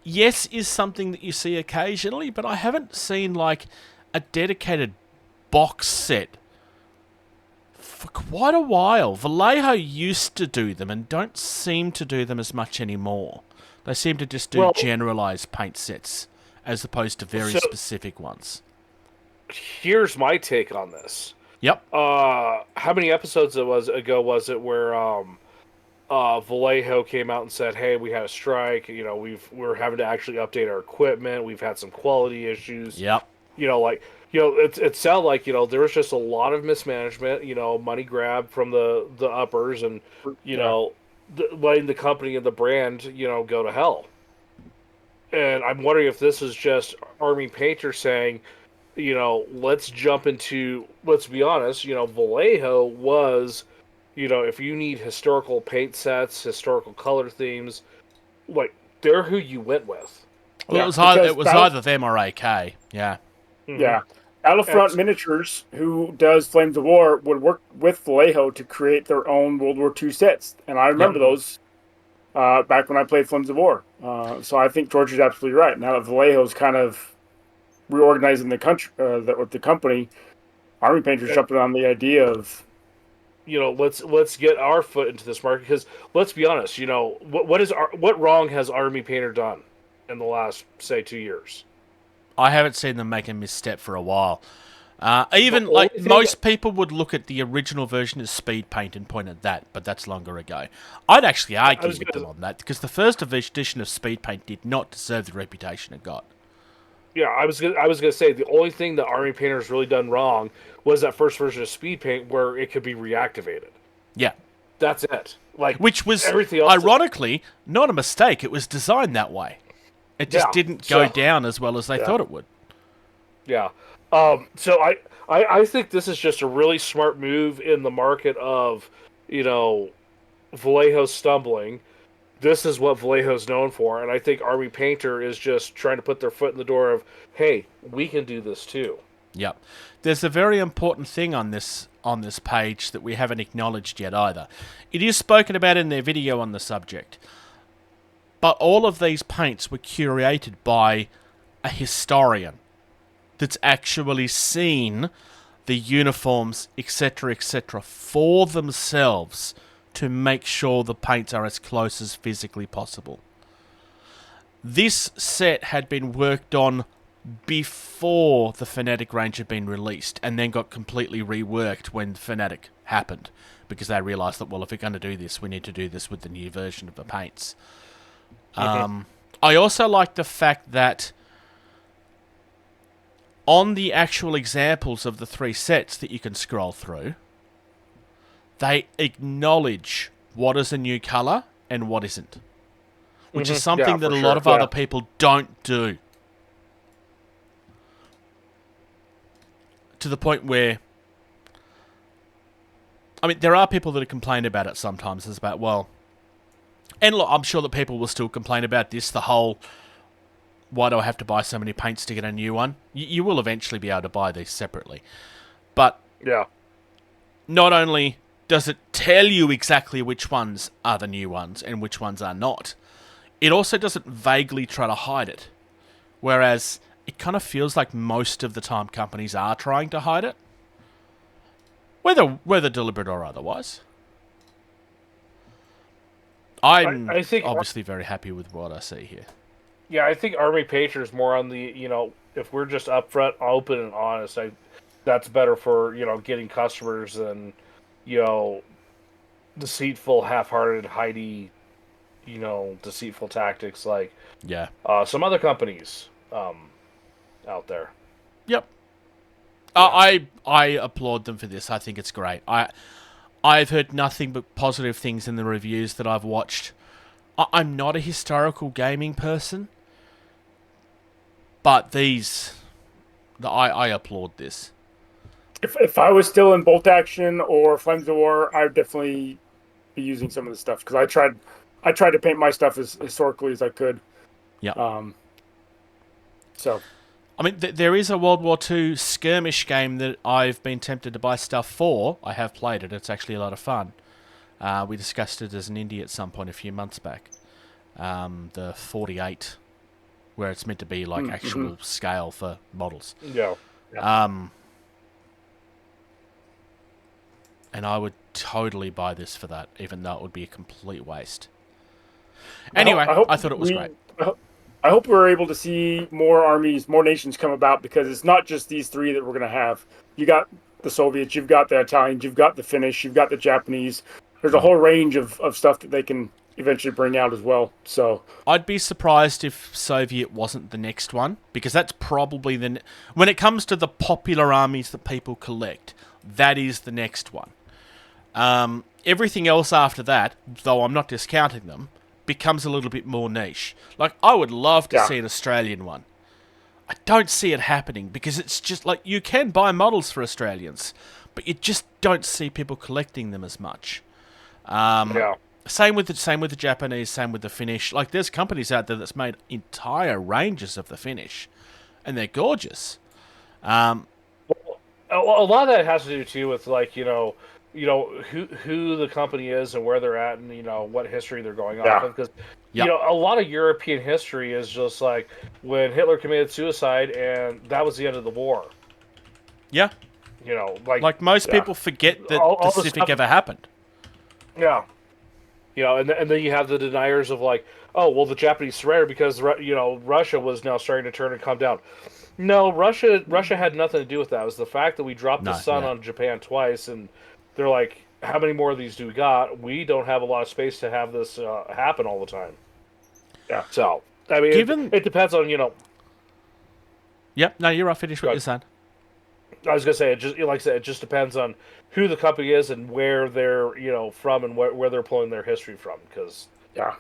yes, is something that you see occasionally, but I haven't seen, like, a dedicated box set for quite a while. Vallejo used to do them and don't seem to do them as much anymore. They seem to just do generalized paint sets as opposed to very specific ones. Here's my take on this. Yep. How many episodes ago was it where Vallejo came out and said, "Hey, we had a strike. You know, we're having to actually update our equipment. We've had some quality issues." Yep. You know, like, you know, it sounded like, you know, there was just a lot of mismanagement. You know, money grab from the uppers, and you know, letting the company and the brand, you know, go to hell. And I'm wondering if this is just Army Painter saying, you know, let's be honest, you know, Vallejo was, you know, if you need historical paint sets, historical color themes, like, they're who you went with. Well, it was either them or AK, yeah. Mm-hmm. Yeah. Battlefront Miniatures, who does Flames of War, would work with Vallejo to create their own World War II sets. And I remember those back when I played Flames of War. So I think George is absolutely right. Now that Vallejo's kind of reorganizing the country, with the company, Army Painter's jumping on the idea of, you know, let's get our foot into this market, because let's be honest, you know, what wrong has Army Painter done in the last, say, 2 years? I haven't seen them make a misstep for a while. Most people would look at the original version as speed paint and point at that, but that's longer ago. I'd actually argue with them on that, because the first edition of speed paint did not deserve the reputation it got. Yeah, I was gonna say the only thing that Army Painter's really done wrong was that first version of speed paint where it could be reactivated. Yeah, that's it. Like, which was everything else ironically not a mistake. It was designed that way. It just didn't go down as well as they thought it would. Yeah. So I think this is just a really smart move in the market of, you know, Vallejo stumbling. This is what Vallejo's known for, and I think Army Painter is just trying to put their foot in the door of, hey, we can do this too. Yep. There's a very important thing on this page that we haven't acknowledged yet either. It is spoken about in their video on the subject. But all of these paints were curated by a historian that's actually seen the uniforms, etc., for themselves to make sure the paints are as close as physically possible. This set had been worked on before the Fnatic range had been released, and then got completely reworked when Fnatic happened, because they realised that, well, if we're going to do this, we need to do this with the new version of the paints. I also like the fact that on the actual examples of the 3 sets that you can scroll through, they acknowledge what is a new colour and what isn't. Which is something that a lot of other people don't do. To the point where, I mean, there are people that have complained about it sometimes. It's about, well, and look, I'm sure that people will still complain about this, the whole, why do I have to buy so many paints to get a new one? You will eventually be able to buy these separately. But not only does it tell you exactly which ones are the new ones and which ones are not, it also doesn't vaguely try to hide it. Whereas it kind of feels like most of the time companies are trying to hide it. Whether deliberate or otherwise. I'm obviously very happy with what I see here. Yeah, I think Army Painter is more on the, you know, if we're just upfront, open, and honest, that's better for getting customers than deceitful, half-hearted, hidey, deceitful tactics like some other companies out there. Yep. I applaud them for this. I think it's great. I've heard nothing but positive things in the reviews that I've watched. I'm not a historical gaming person, but I applaud this. If I was still in Bolt Action or Flames of War, I'd definitely be using some of the stuff because I tried to paint my stuff as historically as I could. Yeah. So, I mean, there is a World War II skirmish game that I've been tempted to buy stuff for. I have played it. It's actually a lot of fun. We discussed it as an indie at some point a few months back. The 48, where it's meant to be like actual scale for models. Yeah. And I would totally buy this for that, even though it would be a complete waste. Anyway, I thought it was great. I hope we're able to see more armies, more nations come about, because it's not just these three that we're going to have. You got the Soviets, you've got the Italians, you've got the Finnish, you've got the Japanese. There's a whole range of stuff that they can eventually bring out as well. So I'd be surprised if Soviet wasn't the next one, because that's probably when it comes to the popular armies that people collect, that is the next one. Everything else after that, though I'm not discounting them, becomes a little bit more niche. Like, I would love to see an Australian one. I don't see it happening because it's just like, you can buy models for Australians, but you just don't see people collecting them as much. Same with the Japanese, same with the Finnish. Like, there's companies out there that's made entire ranges of the Finnish, and they're gorgeous. A lot of that has to do too with like who the company is and where they're at and what history they're going off of, because a lot of European history is just like when Hitler committed suicide and that was the end of the war. Yeah. Like most people forget that the Pacific ever happened. Yeah. And then you have the deniers of like, oh well, the Japanese surrendered because Russia was now starting to turn and come down. No, Russia had nothing to do with that. It was the fact that we dropped the sun on Japan twice, and they're like, how many more of these do we got? We don't have a lot of space to have this happen all the time. Yeah. So, I mean, it depends on, Yep, no, you're right. Finish what you're saying. I was going to say, it just depends on who the company is and where they're, from and where they're pulling their history from, because... Yeah.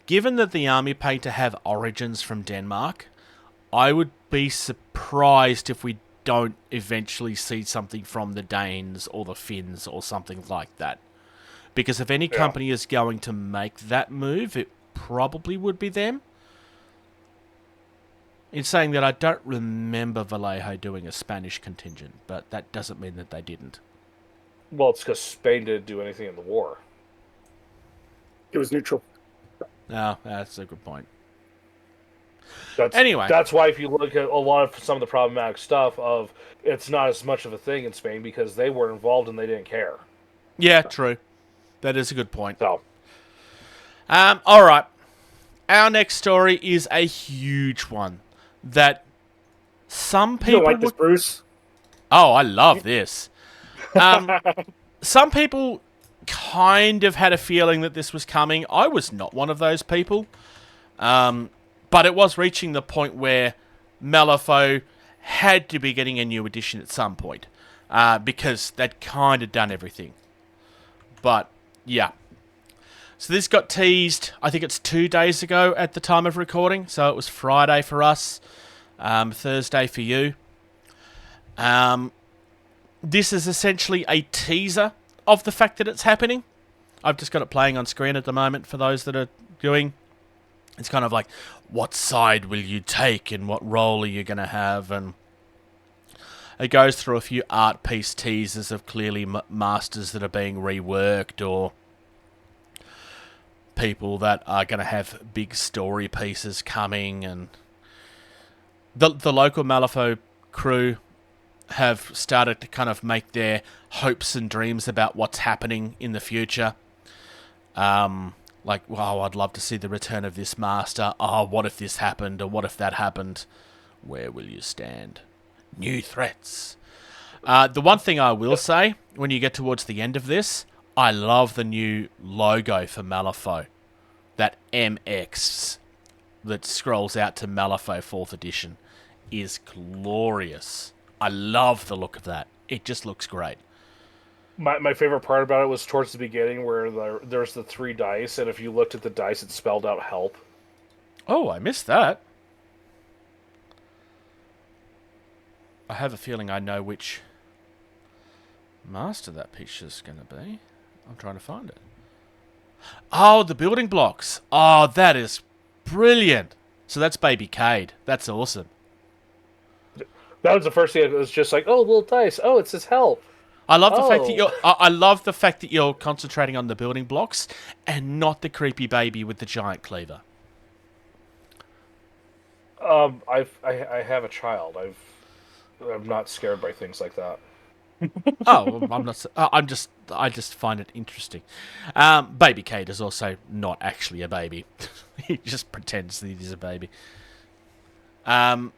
Given that the army painter have origins from Denmark, I would be surprised if we don't eventually see something from the Danes or the Finns or something like that. Because if any company is going to make that move, it probably would be them. In saying that, I don't remember Vallejo doing a Spanish contingent, but that doesn't mean that they didn't. Well, it's because Spain didn't do anything in the war. It was neutral. No, that's a good point. Anyway, that's why if you look at a lot of some of the problematic stuff of it's not as much of a thing in Spain because they were involved and they didn't care. Yeah, true. That is a good point. So, all right. Our next story is a huge one that some people... You don't like this, Bruce? Oh, I love this. Some people kind of had a feeling that this was coming. I was not one of those people. But it was reaching the point where Malifaux had to be getting a new edition at some point. Because they'd kind of done everything. But, yeah. So this got teased, I think it's 2 days ago at the time of recording. So it was Friday for us, Thursday for you. This is essentially a teaser of the fact that it's happening. I've just got it playing on screen at the moment for those that are doing. It's kind of like, what side will you take and what role are you going to have? And it goes through a few art piece teasers of clearly masters that are being reworked or people that are going to have big story pieces coming. And the local Malifaux crew have started to kind of make their hopes and dreams about what's happening in the future. Like, wow, I'd love to see the return of this master. Oh, what if this happened, or what if that happened? Where will you stand? New threats. The one thing I will say, when you get towards the end of this, I love the new logo for Malifaux. That MX that scrolls out to Malifaux 4th edition is glorious. I love the look of that. It just looks great. My favorite part about it was towards the beginning where there's the 3 dice, and if you looked at the dice, it spelled out help. Oh, I missed that. I have a feeling I know which master that picture's going to be. I'm trying to find it. Oh, the building blocks. Oh, that is brilliant. So that's Baby Cade. That's awesome. That was the first thing. It was just like, oh, little dice. Oh, it says help. I love the fact that I love the fact that you're concentrating on the building blocks and not the creepy baby with the giant cleaver. I have a child. I'm not scared by things like that. Oh, well, I'm not. I just find it interesting. Baby Cade is also not actually a baby. He just pretends that he's a baby. I'm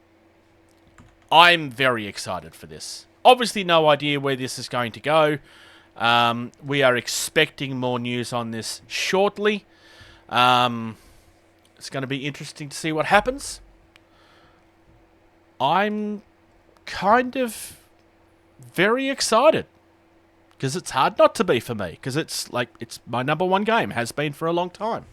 very excited for this. Obviously, no idea where this is going to go. We are expecting more news on this shortly. It's going to be interesting to see what happens. I'm kind of very excited because it's hard not to be for me, because it's my number one game, has been for a long time.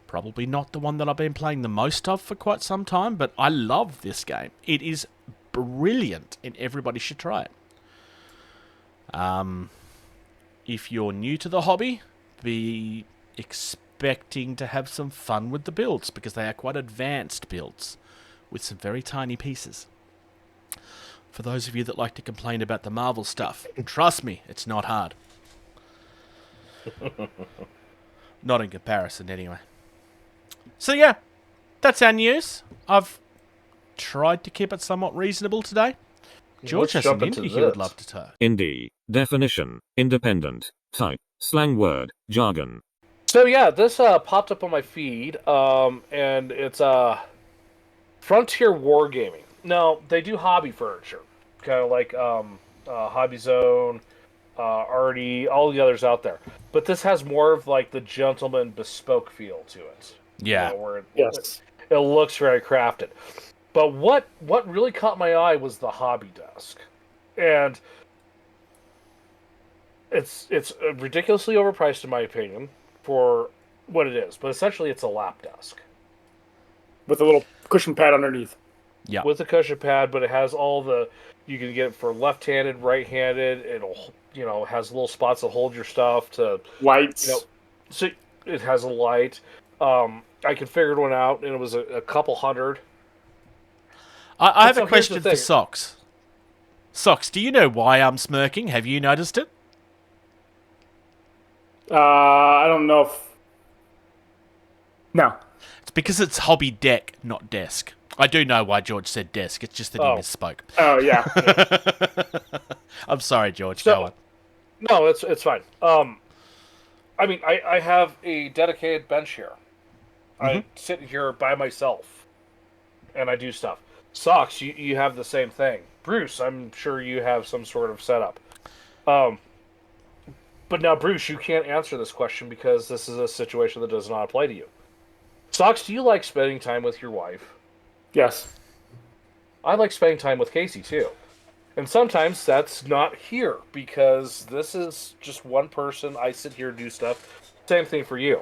Probably not the one that I've been playing the most of for quite some time, but I love this game. It is brilliant and everybody should try it. If you're new to the hobby, be expecting to have some fun with the builds, because they are quite advanced builds with some very tiny pieces. For those of you that like to complain about the Marvel stuff, trust me, it's not hard. Not in comparison, anyway. So yeah, that's our news. I've tried to keep it somewhat reasonable today. George has an indie he would love to talk. Indie. Definition. Independent. Type. Slang word. Jargon. So yeah, this popped up on my feed, and it's Frontier Wargaming. Now, they do hobby furniture, kind of like Hobby Zone, Artie, all the others out there. But this has more of like the gentleman bespoke feel to it. Yeah. You know, where Yes. it looks very crafted. But what really caught my eye was the hobby desk. And it's ridiculously overpriced in my opinion for what it is. But essentially it's a lap desk. With a little cushion pad underneath. Yeah. With a cushion pad, but it has all the... You can get it for left-handed, right-handed. It'll, has little spots to hold your stuff to... Lights. So it has a light. I configured one out, and it was a couple hundred. I have a question for Socks. Socks, do you know why I'm smirking? Have you noticed it? I don't know if... No. It's because it's hobby deck, not desk. I do know why George said desk. It's just that he misspoke. Oh, yeah. I'm sorry, George. Go on. No, it's fine. I mean, I have a dedicated bench here. I sit here by myself, and I do stuff. Socks, you have the same thing. Bruce, I'm sure you have some sort of setup. But now, Bruce, you can't answer this question because this is a situation that does not apply to you. Socks, do you like spending time with your wife? Yes. I like spending time with Casey, too. And sometimes that's not here because this is just one person. I sit here and do stuff. Same thing for you.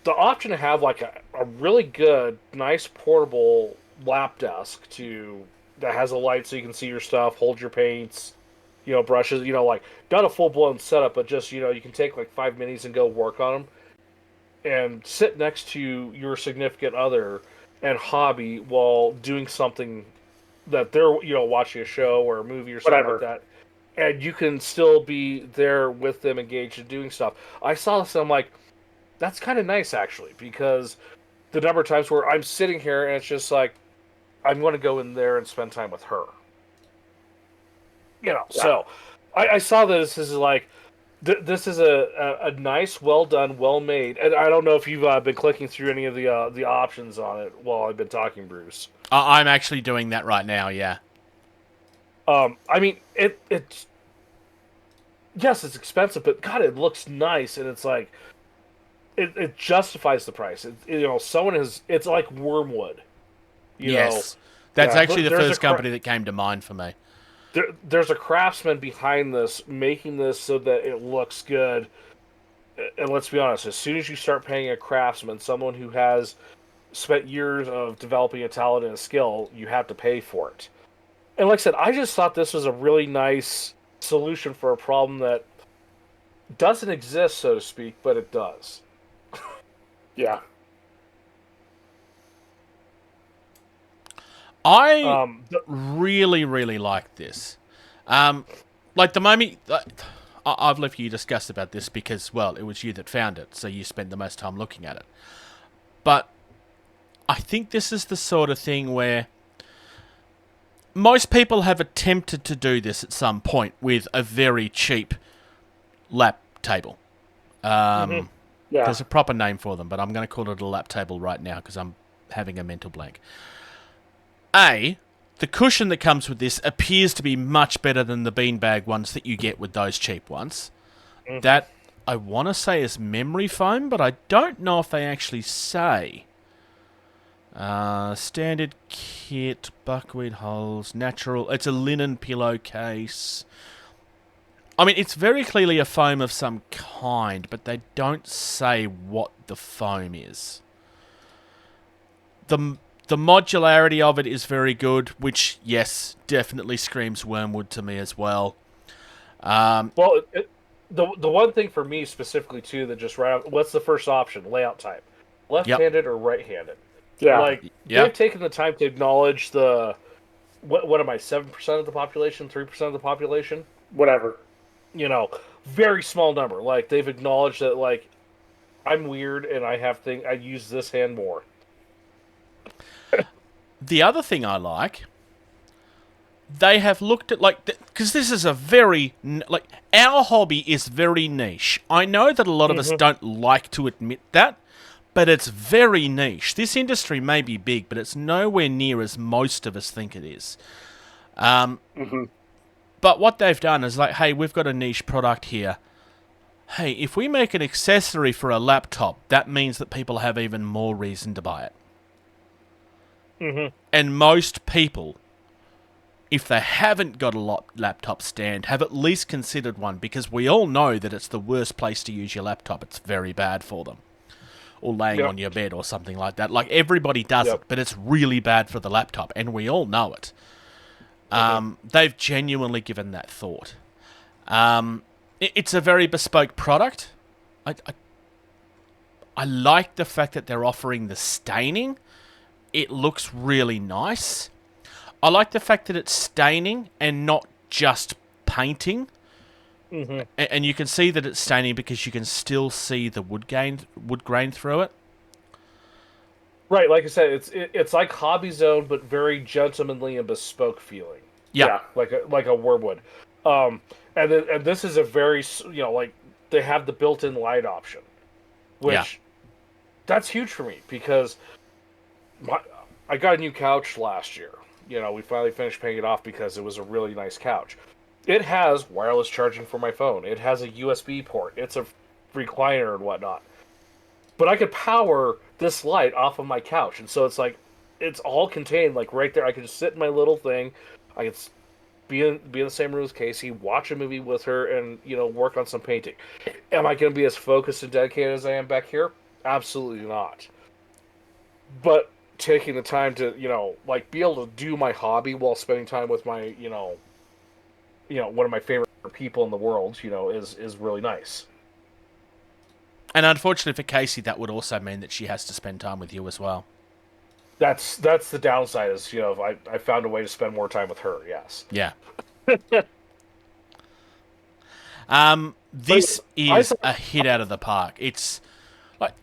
The option to have like a really good, nice portable lap desk that has a light so you can see your stuff, hold your paints, brushes, like not a full-blown setup, but just, you can take like 5 minis and go work on them and sit next to your significant other and hobby while doing something that they're, watching a show or a movie or something like that. And you can still be there with them engaged in doing stuff. I saw this and I'm like, that's kind of nice actually, because the number of times where I'm sitting here and it's just like, I'm going to go in there and spend time with her. So I saw this as like, This is a nice, well done, well made, and I don't know if you've been clicking through any of the options on it while I've been talking, Bruce. I'm actually doing that right now. Yeah. I mean, it's yes, it's expensive, but God, it looks nice, and it's like it justifies the price. Someone has it's like Wormwood. Yes, that's actually the first company that came to mind for me. There's a craftsman behind this, making this so that it looks good. And let's be honest, as soon as you start paying a craftsman, someone who has spent years of developing a talent and a skill, you have to pay for it. And like I said, I just thought this was a really nice solution for a problem that doesn't exist, so to speak, but it does. Yeah. I really, really like this. Like the moment... I've left you discuss about this because, well, it was you that found it, so you spent the most time looking at it. But I think this is the sort of thing where most people have attempted to do this at some point with a very cheap lap table. Yeah. There's a proper name for them, but I'm going to call it a lap table right now because I'm having a mental blank. The cushion that comes with this appears to be much better than the beanbag ones that you get with those cheap ones. Mm-hmm. That, I want to say, is memory foam, but I don't know if they actually say. Standard kit, buckwheat hulls, natural... It's a linen pillowcase. I mean, it's very clearly a foam of some kind, but they don't say what the foam is. The modularity of it is very good, which, yes, definitely screams Wormwood to me as well. The one thing for me specifically, too, that just what's the first option? Layout type. Left-handed or right-handed? Yeah. They've taken the time to acknowledge what am I, 7% of the population, 3% of the population? Whatever. Very small number. Like, they've acknowledged that, like, I'm weird and I use this hand more. The other thing I like, they have looked at, because this is a very, our hobby is very niche. I know that a lot of us don't like to admit that, but it's very niche. This industry may be big, but it's nowhere near as most of us think it is. But what they've done is hey, we've got a niche product here. Hey, if we make an accessory for a laptop, that means that people have even more reason to buy it. And most people, if they haven't got a laptop stand, have at least considered one, because we all know that it's the worst place to use your laptop. It's very bad for them. Or laying on your bed or something like that. Like, everybody does it, but it's really bad for the laptop, and we all know it. They've genuinely given that thought. It's a very bespoke product. I like the fact that they're offering the staining. It looks really nice. I like the fact that it's staining and not just painting. And you can see that it's staining because you can still see the wood grain through it. Right, like I said, it's like Hobby Zone, but very gentlemanly and bespoke feeling. Yeah, like a Wormwood. And this is a very, they have the built-in light option, which that's huge for me because I got a new couch last year. We finally finished paying it off because it was a really nice couch. It has wireless charging for my phone. It has a USB port. It's a recliner and whatnot. But I could power this light off of my couch. And so it's all contained, right there. I could just sit in my little thing. I could be in the same room as Casey, watch a movie with her, and, work on some painting. Am I going to be as focused and dedicated as I am back here? Absolutely not. But taking the time to, be able to do my hobby while spending time with my, one of my favorite people in the world, is really nice. And unfortunately for Casey, that would also mean that she has to spend time with you as well. That's the downside is, I found a way to spend more time with her, yes. Yeah. This is a hit out of the park. It's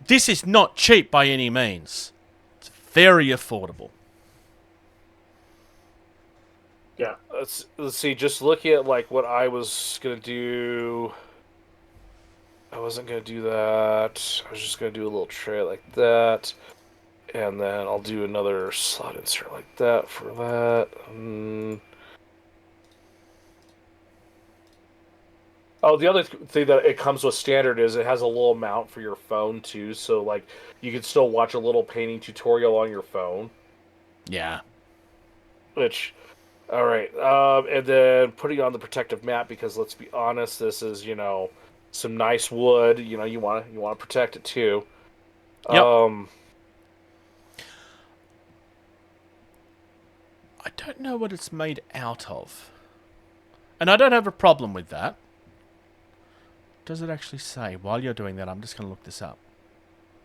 this is not cheap by any means. It's very affordable. Yeah, let's see. Just looking at what I was gonna do. I wasn't going to do that. I was just going to do a little tray like that. And then I'll do another slot insert like that for that. Oh, the other thing that it comes with standard is it has a little mount for your phone too. So like you can still watch a little painting tutorial on your phone. Yeah. Which, all right. And then putting on the protective mat because let's be honest, this is some nice wood. You want to protect it too. Yep. I don't know what it's made out of, and I don't have a problem with that. Does it actually say? While you're doing that, I'm just going to look this up.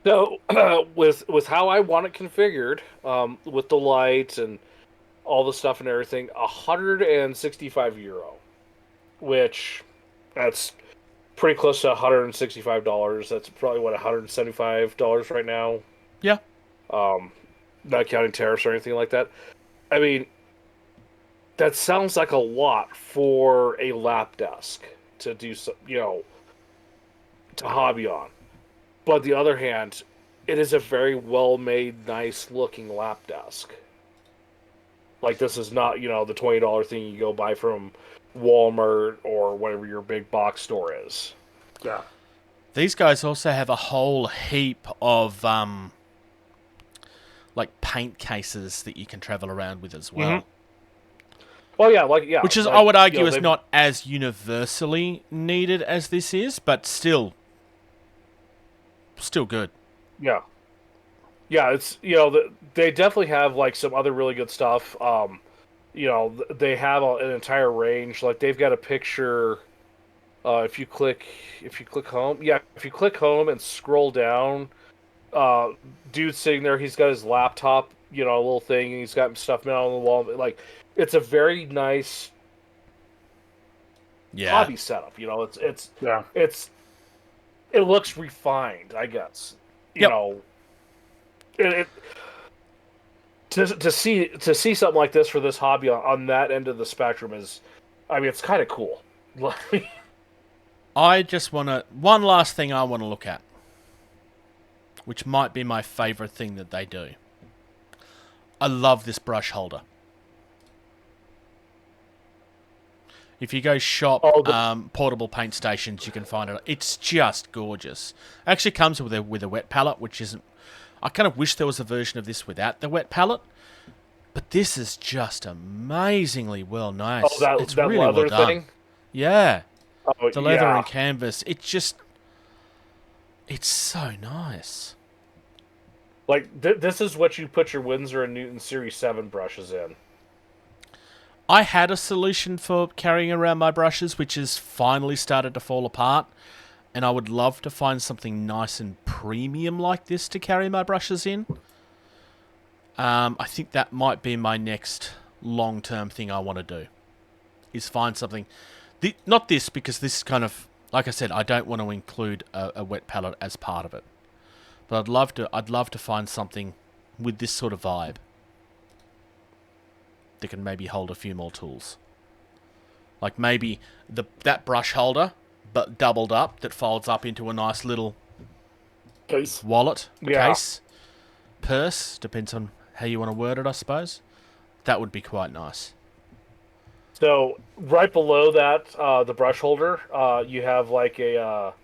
So, with how I want it configured, with the lights and all the stuff and everything, €165, which that's pretty close to $165. That's probably what $175 right now. Yeah. Not counting tariffs or anything like that. I mean, that sounds like a lot for a lap desk to do, to hobby on. But on the other hand, it is a very well-made, nice-looking lap desk. Like, this is not, the $20 thing you go buy from Walmart or whatever your big box store is. Yeah. These guys also have a whole heap of, paint cases that you can travel around with as well. Mm-hmm. Well, yeah. Which is, I would argue, is not as universally needed as this is, but still good. Yeah. Yeah, it's, they definitely have, some other really good stuff. They have an entire range. Like, they've got a picture, if you click home. Yeah, if you click home and scroll down, dude's sitting there, he's got his laptop, a little thing, and he's got stuff mounted on the wall. Like, it's a very nice hobby setup. It looks refined, I guess. To see something like this for this hobby on that end of the spectrum is, it's kind of cool. I just want to... One last thing I want to look at, which might be my favourite thing that they do. I love this brush holder. If you go shop portable paint stations, you can find it. It's just gorgeous. It actually comes with a wet palette, which isn't... I kind of wish there was a version of this without the wet palette. But this is just amazingly well nice. Oh, it's that really leather well done. thing? Yeah. Oh, the leather and canvas. It's so nice. Like, this is what you put your Winsor & Newton Series 7 brushes in. I had a solution for carrying around my brushes, which has finally started to fall apart. And I would love to find something nice and premium like this to carry my brushes in. I think that might be my next long-term thing I want to do. Is find something... not this, because this is kind of... Like I said, I don't want to include a wet palette as part of it. But I'd love to find something with this sort of vibe that can maybe hold a few more tools. Like maybe that brush holder, but doubled up, that folds up into a nice little case, wallet, case, purse, depends on how you want to word it, I suppose. That would be quite nice. So right below that, the brush holder, you have like a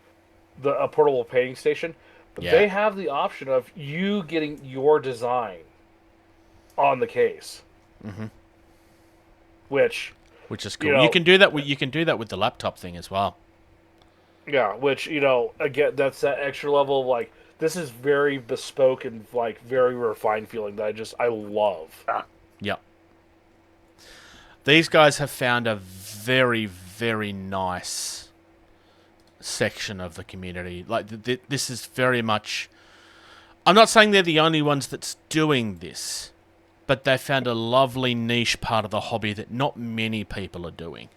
portable painting station. But they have the option of you getting your design on the case. Mm-hmm. Which is cool. You can do that with the laptop thing as well. Yeah, which, again, that's that extra level of, like, this is very bespoke and, like, very refined feeling that I love. Yep. These guys have found a very, very nice section of the community. Like, this is very much... I'm not saying they're the only ones that's doing this, but they found a lovely niche part of the hobby that not many people are doing.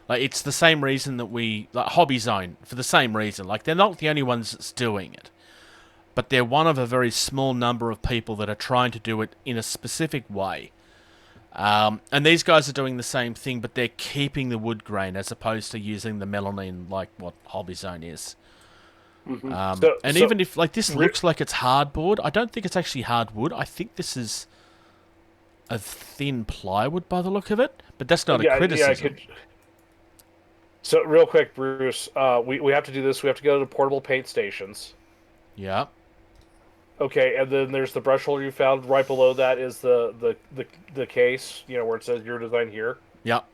Like, it's the same reason that Hobby Zone, for the same reason. Like, they're not the only ones that's doing it. But they're one of a very small number of people that are trying to do it in a specific way. And these guys are doing the same thing, but they're keeping the wood grain as opposed to using the melamine like what Hobby Zone is. Mm-hmm. Even if like this looks like it's hardboard, I don't think it's actually hardwood. I think this is a thin plywood by the look of it. But that's not a criticism. So real quick, Bruce, we have to do this. We have to go to portable paint stations. Yeah. Okay, and then there's the brush holder you found. Right below that is the case, where it says your design here. Yep.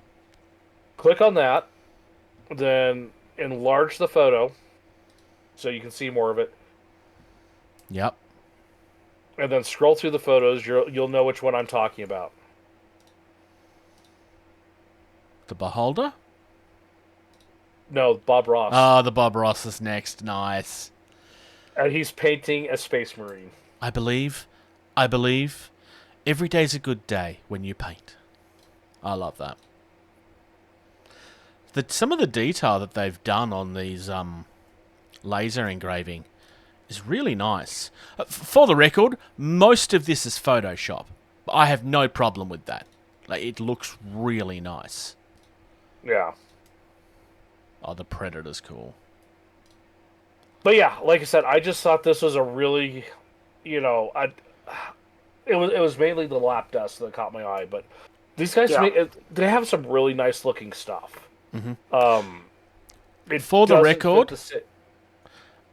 Click on that, then enlarge the photo so you can see more of it. Yep. And then scroll through the photos. You'll know which one I'm talking about. The Beholder? No, Bob Ross. Oh, the Bob Ross is next. Nice. And he's painting a Space Marine. I believe every day's a good day when you paint. I love that. Some of the detail that they've done on these laser engraving is really nice. For the record, most of this is Photoshop. I have no problem with that. Like, it looks really nice. Yeah. Oh, the Predator's cool. But yeah, like I said, I just thought this was a really, it was mainly the lap dust that caught my eye, but these guys they have some really nice looking stuff. Mm-hmm. For the record,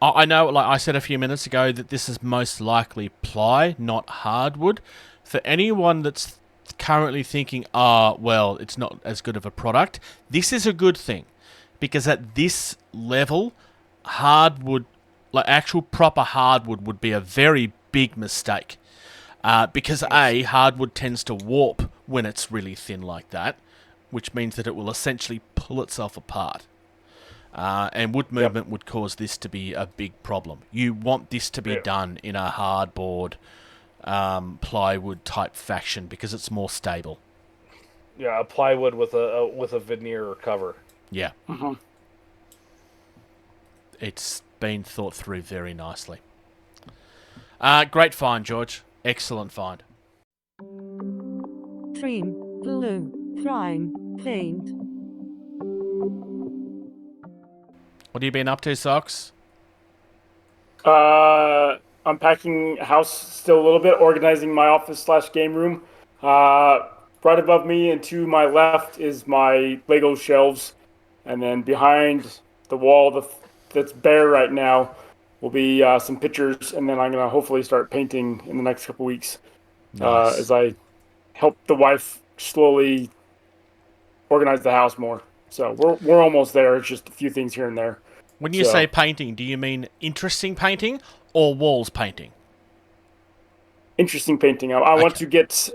I know, like I said a few minutes ago, that this is most likely ply, not hardwood. For anyone that's currently thinking, well, it's not as good of a product, this is a good thing, because at this level, hardwood, like actual proper hardwood, would be a very big mistake. Because hardwood tends to warp when it's really thin like that, which means that it will essentially pull itself apart. And wood movement would cause this to be a big problem. You want this to be done in a hardboard, plywood type fashion because it's more stable. Yeah, a plywood with a veneer cover. Yeah. Mm-hmm. It's been thought through very nicely. Great find, George. Excellent find. Cream, glue, frying, paint. What have you been up to, Socks? Unpacking house still a little bit, organizing my office/game room. Right above me and to my left is my Lego shelves. And then behind the wall that's bare right now will be some pictures. And then I'm going to hopefully start painting in the next couple weeks. Nice. As I help the wife slowly organize the house more. So we're almost there. It's just a few things here and there. When you say painting, do you mean interesting painting or walls painting? Interesting painting. I want to get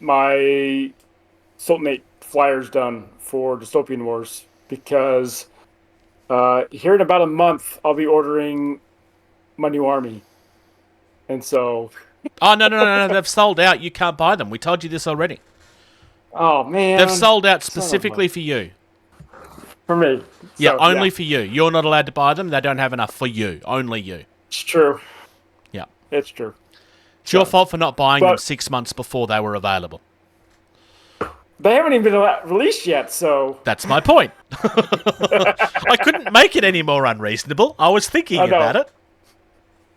my Sultanate flyers done for Dystopian Wars because here in about a month I'll be ordering my new army. And so... Oh, no. They've sold out. You can't buy them. We told you this already. Oh, man. They've sold out specifically for you. For me. Yeah, only for you. You're not allowed to buy them. They don't have enough for you. Only you. It's true. Yeah. It's true. It's your fault for not buying them 6 months before they were available. They haven't even been released yet, so... That's my point. I couldn't make it any more unreasonable. I was thinking about it.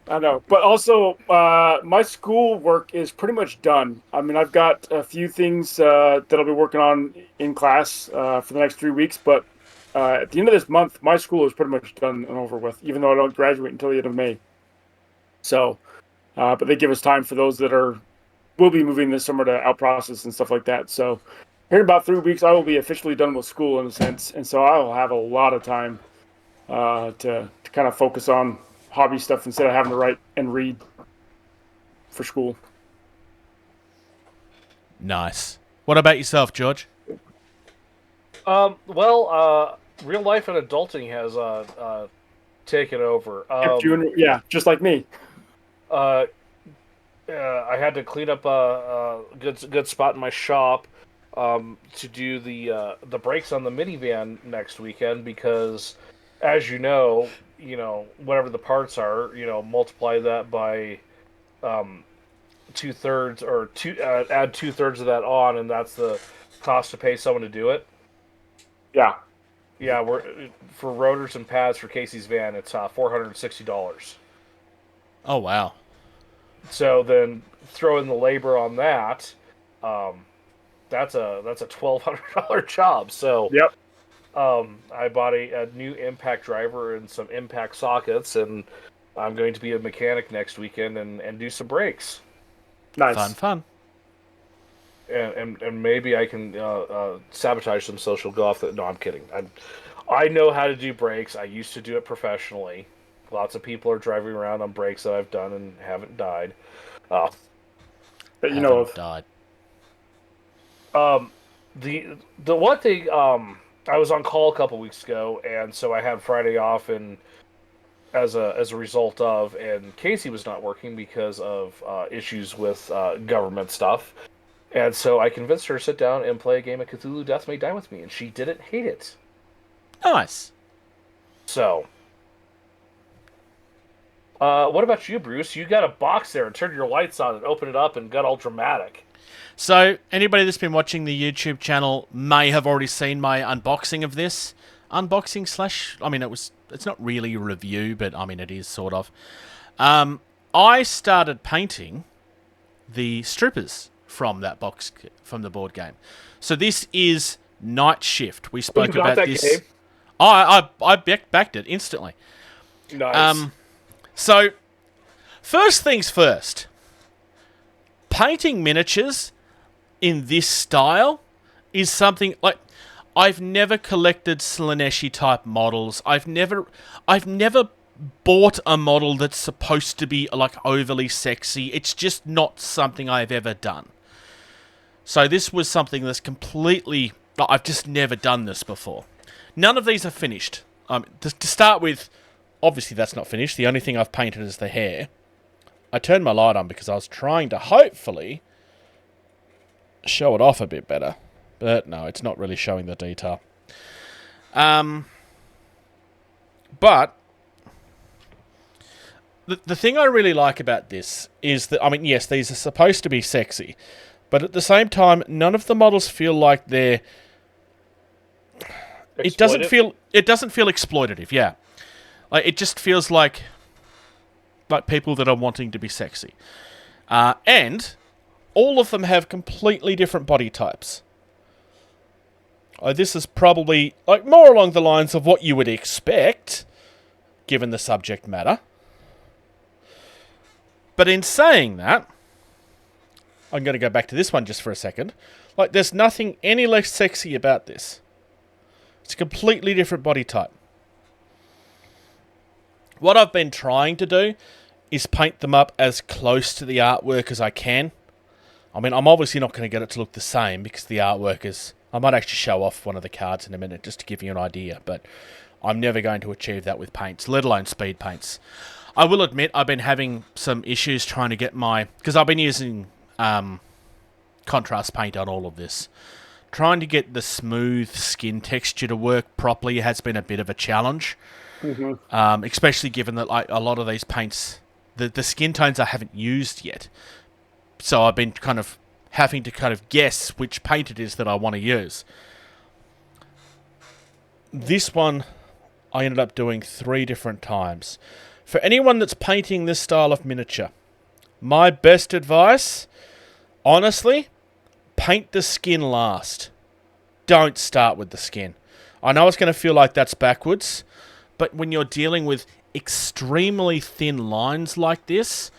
I know. But also, my school work is pretty much done. I mean, I've got a few things that I'll be working on in class for the next 3 weeks, but at the end of this month, my school is pretty much done and over with, even though I don't graduate until the end of May. So, but they give us time for those that will be moving this summer to out process and stuff like that. So, here in about 3 weeks, I will be officially done with school in a sense, and so I will have a lot of time to kind of focus on hobby stuff instead of having to write and read for school. Nice. What about yourself, George? Real life and adulting has taken over. Just like me. I had to clean up a good spot in my shop to do the brakes on the minivan next weekend because, as you know, whatever the parts are, multiply that by 2/3 or add 2/3 of that on, and that's the cost to pay someone to do it. Yeah. Yeah, we're for rotors and pads for Casey's van. It's $460. Oh wow! So then throw in the labor on that. That's a $1,200 job. So Yep. I bought a new impact driver and some impact sockets, and I'm going to be a mechanic next weekend and do some brakes. Nice. Fun. And maybe I can sabotage them so she'll go off. No, I'm kidding. I know how to do brakes. I used to do it professionally. Lots of people are driving around on brakes that I've done and haven't died. That you know of. Died. The one thing, I was on call a couple weeks ago, and so I had Friday off, and as a result of, and Casey was not working because of issues with government stuff. And so I convinced her to sit down and play a game of Cthulhu Death May Die with me, and she didn't hate it. Nice. So, what about you, Bruce? You got a box there and turned your lights on and opened it up and got all dramatic. So, anybody that's been watching the YouTube channel may have already seen my unboxing of this. It's not really a review, but I mean, it is sort of. I started painting the strippers from that box, from the board game. So this is Night Shift. We spoke about this. Game? I backed it instantly. Nice. So, first things first. Painting miniatures in this style is something like I've never collected Slaneshi type models. I've never bought a model that's supposed to be like overly sexy. It's just not something I've ever done. So this was something that's completely... I've just never done this before. None of these are finished. To start with, obviously that's not finished. The only thing I've painted is the hair. I turned my light on because I was trying to hopefully show it off a bit better. But no, it's not really showing the detail. But the thing I really like about this is that, I mean, yes, these are supposed to be sexy. But at the same time, none of the models feel like they're... It doesn't feel exploitative, yeah. Like, it just feels like people that are wanting to be sexy. And all of them have completely different body types. This is probably more along the lines of what you would expect, given the subject matter. But in saying that, I'm going to go back to this one just for a second. There's nothing any less sexy about this. It's a completely different body type. What I've been trying to do is paint them up as close to the artwork as I can. I mean, I'm obviously not going to get it to look the same because the artwork is... I might actually show off one of the cards in a minute just to give you an idea, but I'm never going to achieve that with paints, let alone speed paints. I will admit I've been having some issues trying to get my... Because I've been using... contrast paint on all of this. Trying to get the smooth skin texture to work properly has been a bit of a challenge. Mm-hmm. Especially given that a lot of these paints, the skin tones I haven't used yet. So I've been having to guess which paint it is that I want to use. This one I ended up doing 3 different times. For anyone that's painting this style of miniature, my best advice... Honestly, paint the skin last. Don't start with the skin. I know it's going to feel like that's backwards, but when you're dealing with extremely thin lines like this,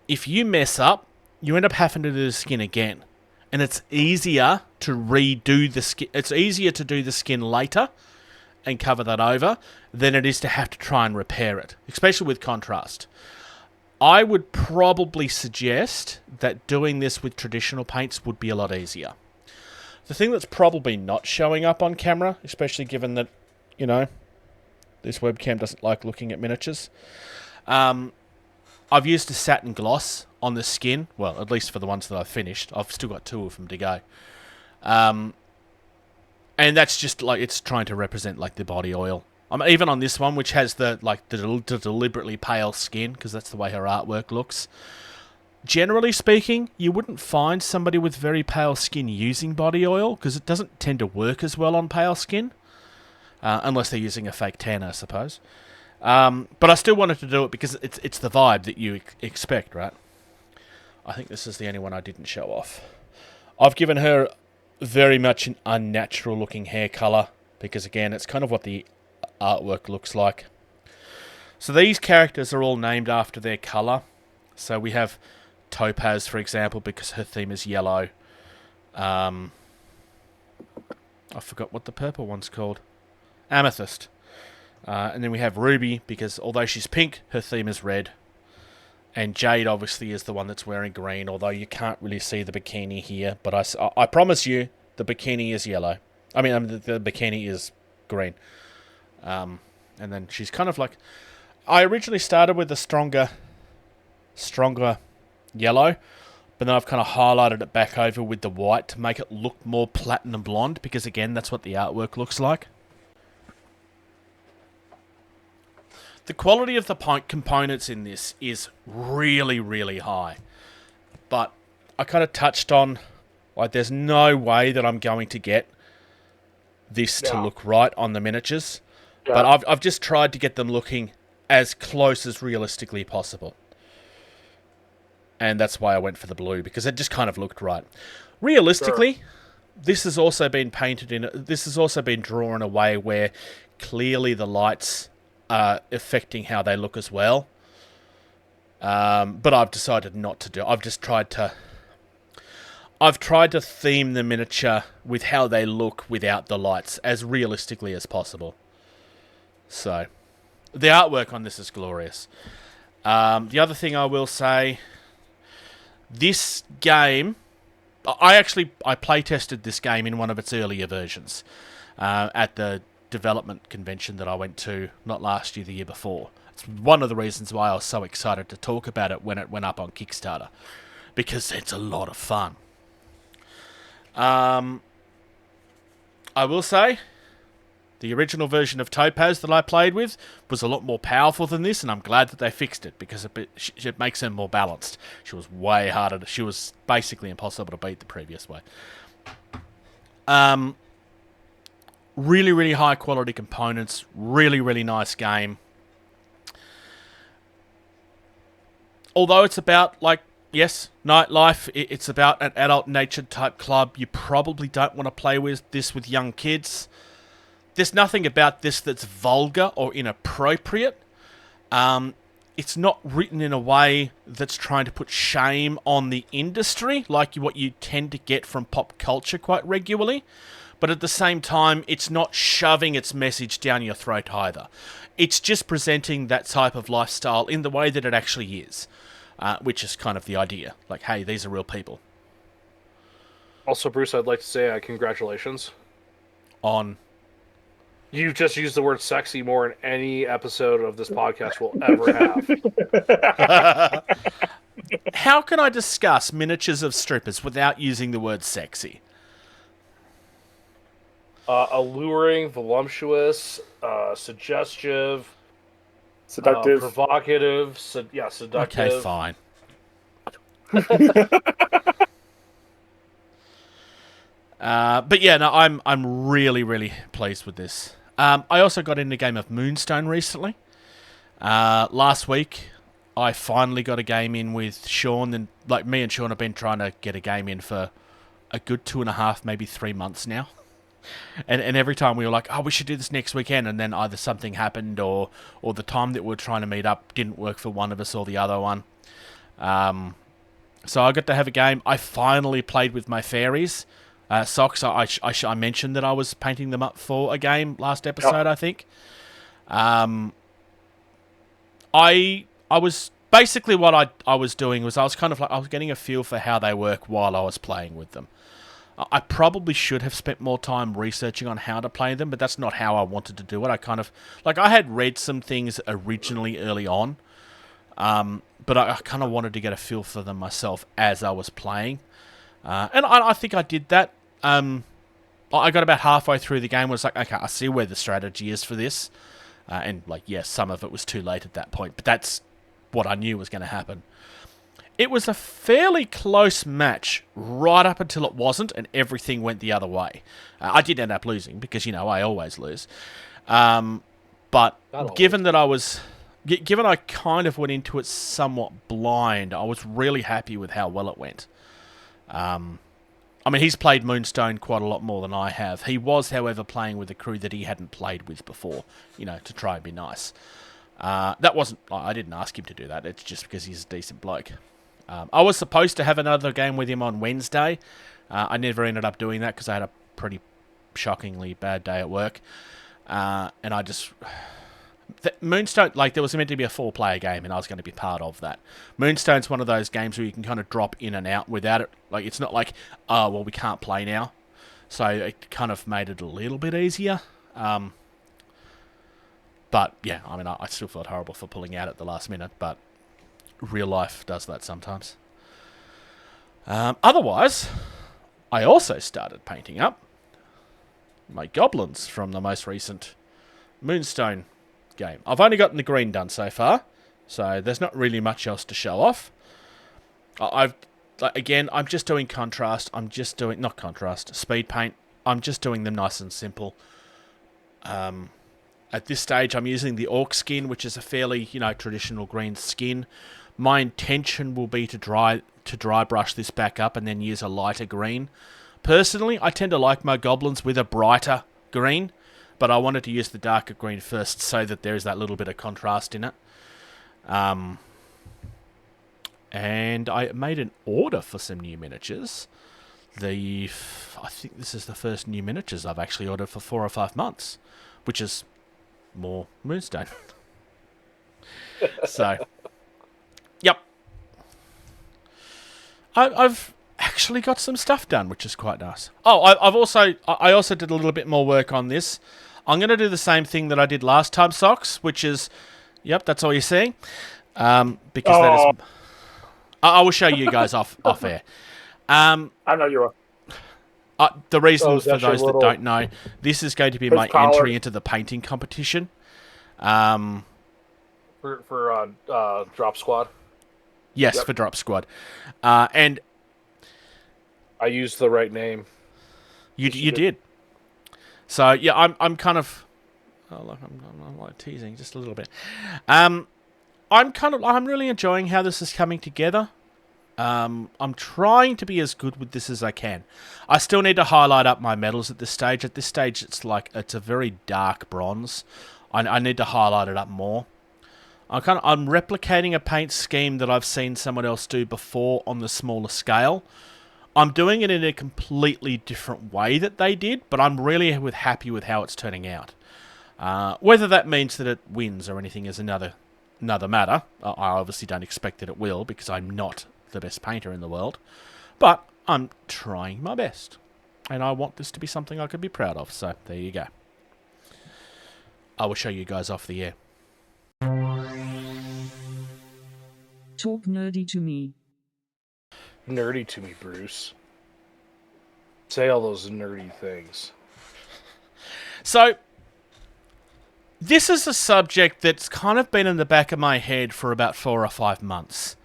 if you mess up, you end up having to do the skin again. And it's easier to redo the skin. It's easier to do the skin later and cover that over than it is to have to try and repair it, especially with contrast. I would probably suggest that doing this with traditional paints would be a lot easier. The thing that's probably not showing up on camera, especially given that, this webcam doesn't like looking at miniatures. I've used a satin gloss on the skin. Well, at least for the ones that I've finished. I've still got 2 of them to go. And that's just it's trying to represent the body oil. Even on this one, which has the deliberately pale skin, because that's the way her artwork looks. Generally speaking, you wouldn't find somebody with very pale skin using body oil, because it doesn't tend to work as well on pale skin. unless they're using a fake tan, I suppose. But I still wanted to do it because it's the vibe that you expect, right? I think this is the only one I didn't show off. I've given her very much an unnatural looking hair colour because, again, it's kind of what the artwork looks like. So these characters are all named after their colour. So we have Topaz, for example, because her theme is yellow. I forgot what the purple one's called. Amethyst. And then we have Ruby, because although she's pink, her theme is red. And Jade, obviously, is the one that's wearing green, although you can't really see the bikini here. But I promise you, the bikini is yellow. I mean, the bikini is green. And then she's kind of like... I originally started with a stronger yellow, but then I've kind of highlighted it back over with the white to make it look more platinum blonde, because, again, that's what the artwork looks like. The quality of the components in this is really, really high. But I kind of touched on, like, there's no way that I'm going to get this to look right on the miniatures. Yeah. But I've just tried to get them looking as close as realistically possible. And that's why I went for the blue, because it just kind of looked right. Realistically, this has also been painted in... This has also been drawn in a way where clearly the lights... affecting how they look as well. But I've decided not to do it. I've tried to theme the miniature with how they look without the lights as realistically as possible. So, the artwork on this is glorious. The other thing I will say, this game, I play-tested this game in one of its earlier versions at the development convention that I went to, not last year, the year before. It's one of the reasons why I was so excited to talk about it when it went up on Kickstarter, because it's a lot of fun. I will say, the original version of Topaz that I played with was a lot more powerful than this, and I'm glad that they fixed it, because it makes her more balanced. She was way harder. She was basically impossible to beat the previous way. Really, really high quality components. Really, really nice game. Although it's about, like, yes, nightlife. It's about an adult-natured type club. You probably don't want to play with this with young kids. There's nothing about this that's vulgar or inappropriate. It's not written in a way that's trying to put shame on the industry, like what you tend to get from pop culture quite regularly. But at the same time, it's not shoving its message down your throat either. It's just presenting that type of lifestyle in the way that it actually is, which is kind of the idea. Like, hey, these are real people. Also, Bruce, I'd like to say congratulations. On? You've just used the word sexy more in any episode of this podcast we'll ever have. How can I discuss miniatures of strippers without using the word sexy? Alluring, voluptuous, suggestive, seductive, provocative, seductive. Okay, fine. But yeah, no, I'm really, really pleased with this. I also got into a game of Moonstone recently. Last week, I finally got a game in with Sean, and like me and Sean have been trying to get a game in for a good 2.5, maybe 3 months now. And every time we were like, oh, we should do this next weekend, and then either something happened or the time that we were trying to meet up didn't work for one of us or the other one. So I got to have a game. I finally played with my fairies. Socks, I mentioned that I was painting them up for a game last episode, I think. I was... Basically what I was doing was I was getting a feel for how they work while I was playing with them. I probably should have spent more time researching on how to play them, but that's not how I wanted to do it. I had read some things originally early on, but I kind of wanted to get a feel for them myself as I was playing. And I think I did that. I got about halfway through the game and was like, okay, I see where the strategy is for this. And, like, yes, some of it was too late at that point, but that's what I knew was going to happen. it was a fairly close match right up until it wasn't, and everything went the other way. I did end up losing because, I always lose. But given that given I kind of went into it somewhat blind, I was really happy with how well it went. He's played Moonstone quite a lot more than I have. He was, however, playing with a crew that he hadn't played with before, to try and be nice. I didn't ask him to do that. It's just because he's a decent bloke. I was supposed to have another game with him on Wednesday. I never ended up doing that because I had a pretty shockingly bad day at work. And I just... Moonstone, there was meant to be a 4-player game, and I was going to be part of that. Moonstone's one of those games where you can kind of drop in and out without it. It's not like, oh, well, we can't play now. So it kind of made it a little bit easier. But, yeah, I still felt horrible for pulling out at the last minute, but real life does that sometimes. Otherwise, I also started painting up my goblins from the most recent Moonstone game. I've only gotten the green done so far, so there's not really much else to show off. I'm just doing contrast. Not contrast, speed paint. I'm just doing them nice and simple. At this stage, I'm using the orc skin, which is a fairly, traditional green skin. My intention will be to dry brush this back up and then use a lighter green. Personally, I tend to like my goblins with a brighter green, but I wanted to use the darker green first so that there's that little bit of contrast in it. And I made an order for some new miniatures. I think this is the first new miniatures I've actually ordered for 4 or 5 months, which is more Moonstone. So, yep. I've actually got some stuff done, which is quite nice. Oh, I also did a little bit more work on this. I'm going to do the same thing that I did last time, Socks, which is, yep, that's all you're seeing. Because that is... I will show you guys off air. I know you are. The reason for those that don't know, this is going to be my entry into the painting competition. For Drop Squad? Yes, yep. For Drop Squad. And... I used the right name. You did. So, yeah, I'm kind of... Oh, look, I'm like teasing just a little bit. I'm really enjoying how this is coming together. I'm trying to be as good with this as I can. I still need to highlight up my metals at this stage. At this stage, it's a very dark bronze. I need to highlight it up more. I'm replicating a paint scheme that I've seen someone else do before on the smaller scale. I'm doing it in a completely different way that they did, but I'm really happy with how it's turning out. Whether that means that it wins or anything is another matter. I obviously don't expect that it will, because I'm not the best painter in the world. But I'm trying my best. And I want this to be something I could be proud of, so there you go. I will show you guys off the air. Talk nerdy to me. Nerdy to me, Bruce. Say all those nerdy things. So, this is a subject that's kind of been in the back of my head for about 4 or 5 months.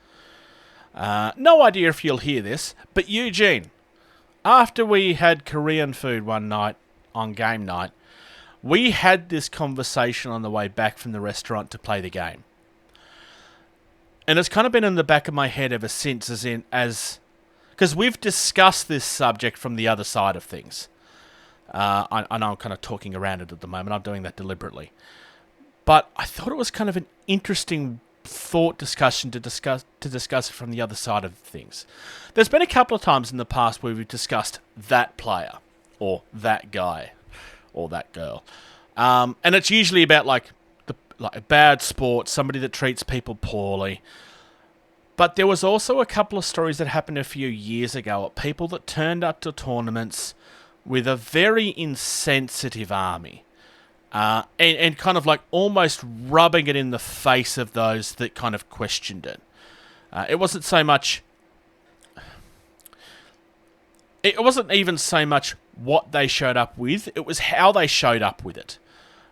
No idea if you'll hear this, but Eugene, after we had Korean food one night on game night, we had this conversation on the way back from the restaurant to play the game. And it's kind of been in the back of my head ever since, because we've discussed this subject from the other side of things. I know I'm kind of talking around it at the moment. I'm doing that deliberately. But I thought it was kind of an interesting thought discussion to discuss it from the other side of things. There's been a couple of times in the past where we've discussed that player, or that guy, or that girl. And it's usually about like a bad sport, somebody that treats people poorly. But there was also a couple of stories that happened a few years ago of people that turned up to tournaments with a very insensitive army. And kind of like almost rubbing it in the face of those that kind of questioned it. It wasn't so much... It wasn't even so much what they showed up with, it was how they showed up with it.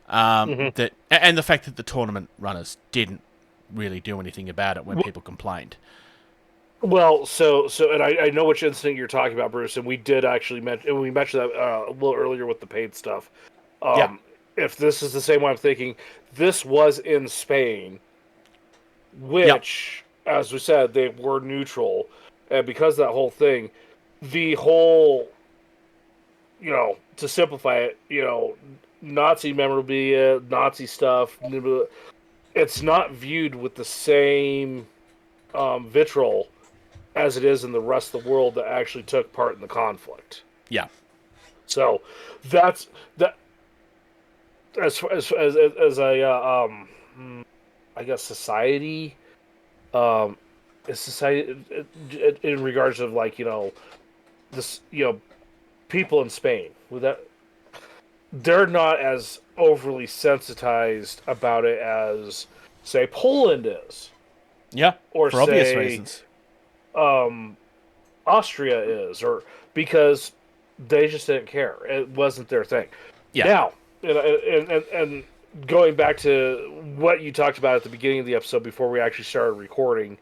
And the fact that the tournament runners didn't really do anything about it when people complained. Well, and I know which incident you're talking about, Bruce, and we did actually mention, and we mentioned that a little earlier with the paid stuff. Yeah. If this is the same one I'm thinking, this was in Spain, which, as we said, they were neutral, and because of that whole thing, the whole, to simplify it, Nazi memorabilia, Nazi stuff, it's not viewed with the same vitriol as it is in the rest of the world that actually took part in the conflict. Yeah. So that's that. As a I guess society, in regards of this people in Spain with that, they're not as overly sensitized about it as say Poland is. Yeah. Or for obvious reasons. Austria is, or because they just didn't care. It wasn't their thing. Yeah. Now, and going back to what you talked about at the beginning of the episode before we actually started recording,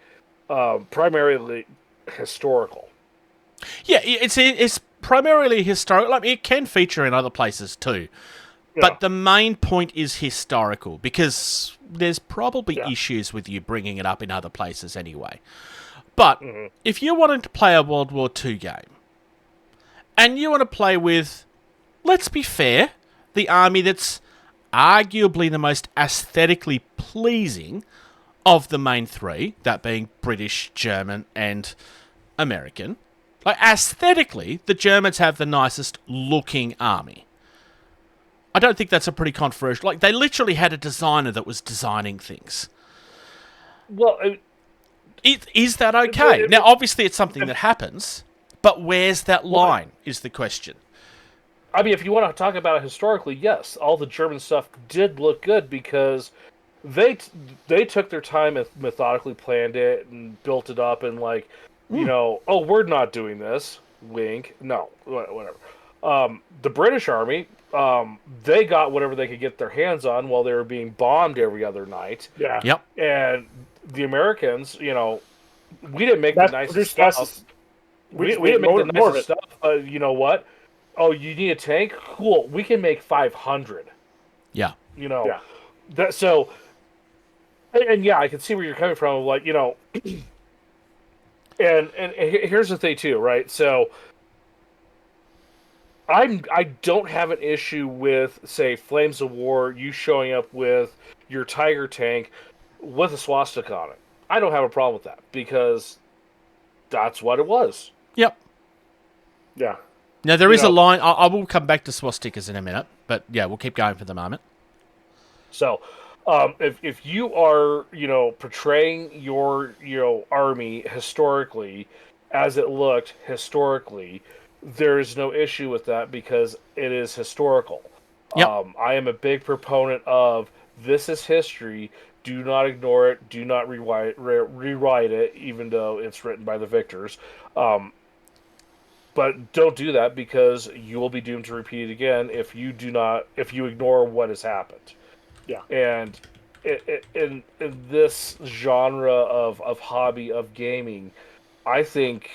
primarily historical. Yeah, it's primarily historical. I mean, it can feature in other places too. Yeah. But the main point is historical, because there's probably issues with you bringing it up in other places anyway. But if you wanted to play a World War II game, and you want to play with, let's be fair, the army that's arguably the most aesthetically pleasing of the main three, that being British, German, and American. Like, aesthetically, the Germans have the nicest looking army. I don't think that's a pretty controversial... Like, they literally had a designer that was designing things. Well, is that okay? Now, obviously, it's something that happens, but where's that line, is the question. I mean, if you want to talk about it historically, yes, all the German stuff did look good because they took their time and methodically planned it and built it up and we're not doing this. Wink. No, whatever. The British Army, they got whatever they could get their hands on while they were being bombed every other night. Yeah. Yep. And the Americans, we didn't make the nicest stuff. We didn't make the nicest stuff. You know what? Oh, you need a tank? Cool. We can make 500. Yeah. That so. And yeah, I can see where you're coming from. And here's the thing too, right? So I don't have an issue with, say, Flames of War, you showing up with your Tiger tank with a swastika on it. I don't have a problem with that because that's what it was. Yep. Yeah. Now, there is a line. I will come back to swastikas in a minute, but yeah, we'll keep going for the moment. So, if you are, portraying your, army historically as it looked historically, there is no issue with that because it is historical. Yep. I am a big proponent of this is history. Do not ignore it. Do not rewrite it, even though it's written by the victors. But don't do that because you will be doomed to repeat it again if you ignore what has happened. Yeah. And in this genre of hobby of gaming, I think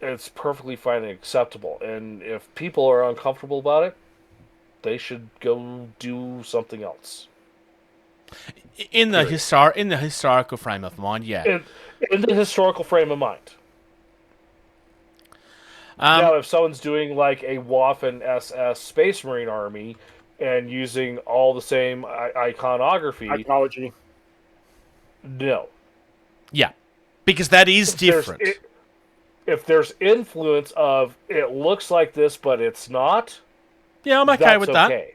it's perfectly fine and acceptable. And if people are uncomfortable about it, they should go do something else. In the historical frame of mind, yeah. In the historical frame of mind. Now, if someone's doing like a Waffen SS Space Marine army and using all the same iconography, no. Yeah, because that is different. If there's influence of it looks like this, but it's not. Yeah, I'm okay with that.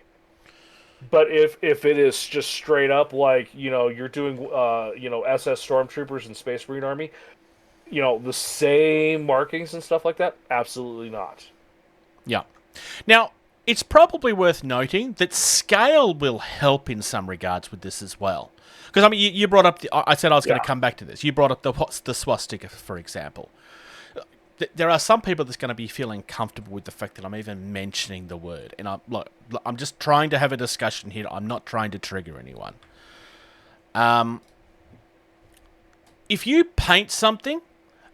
But if it is just straight up like you're doing SS Stormtroopers and Space Marine army. The same markings and stuff like that? Absolutely not. Yeah. Now, it's probably worth noting that scale will help in some regards with this as well. Because, I mean, you brought up... I said I was going to come back to this. You brought up the swastika, for example. There are some people that's going to be feeling comfortable with the fact that I'm even mentioning the word. And I'm just trying to have a discussion here. I'm not trying to trigger anyone. If you paint something...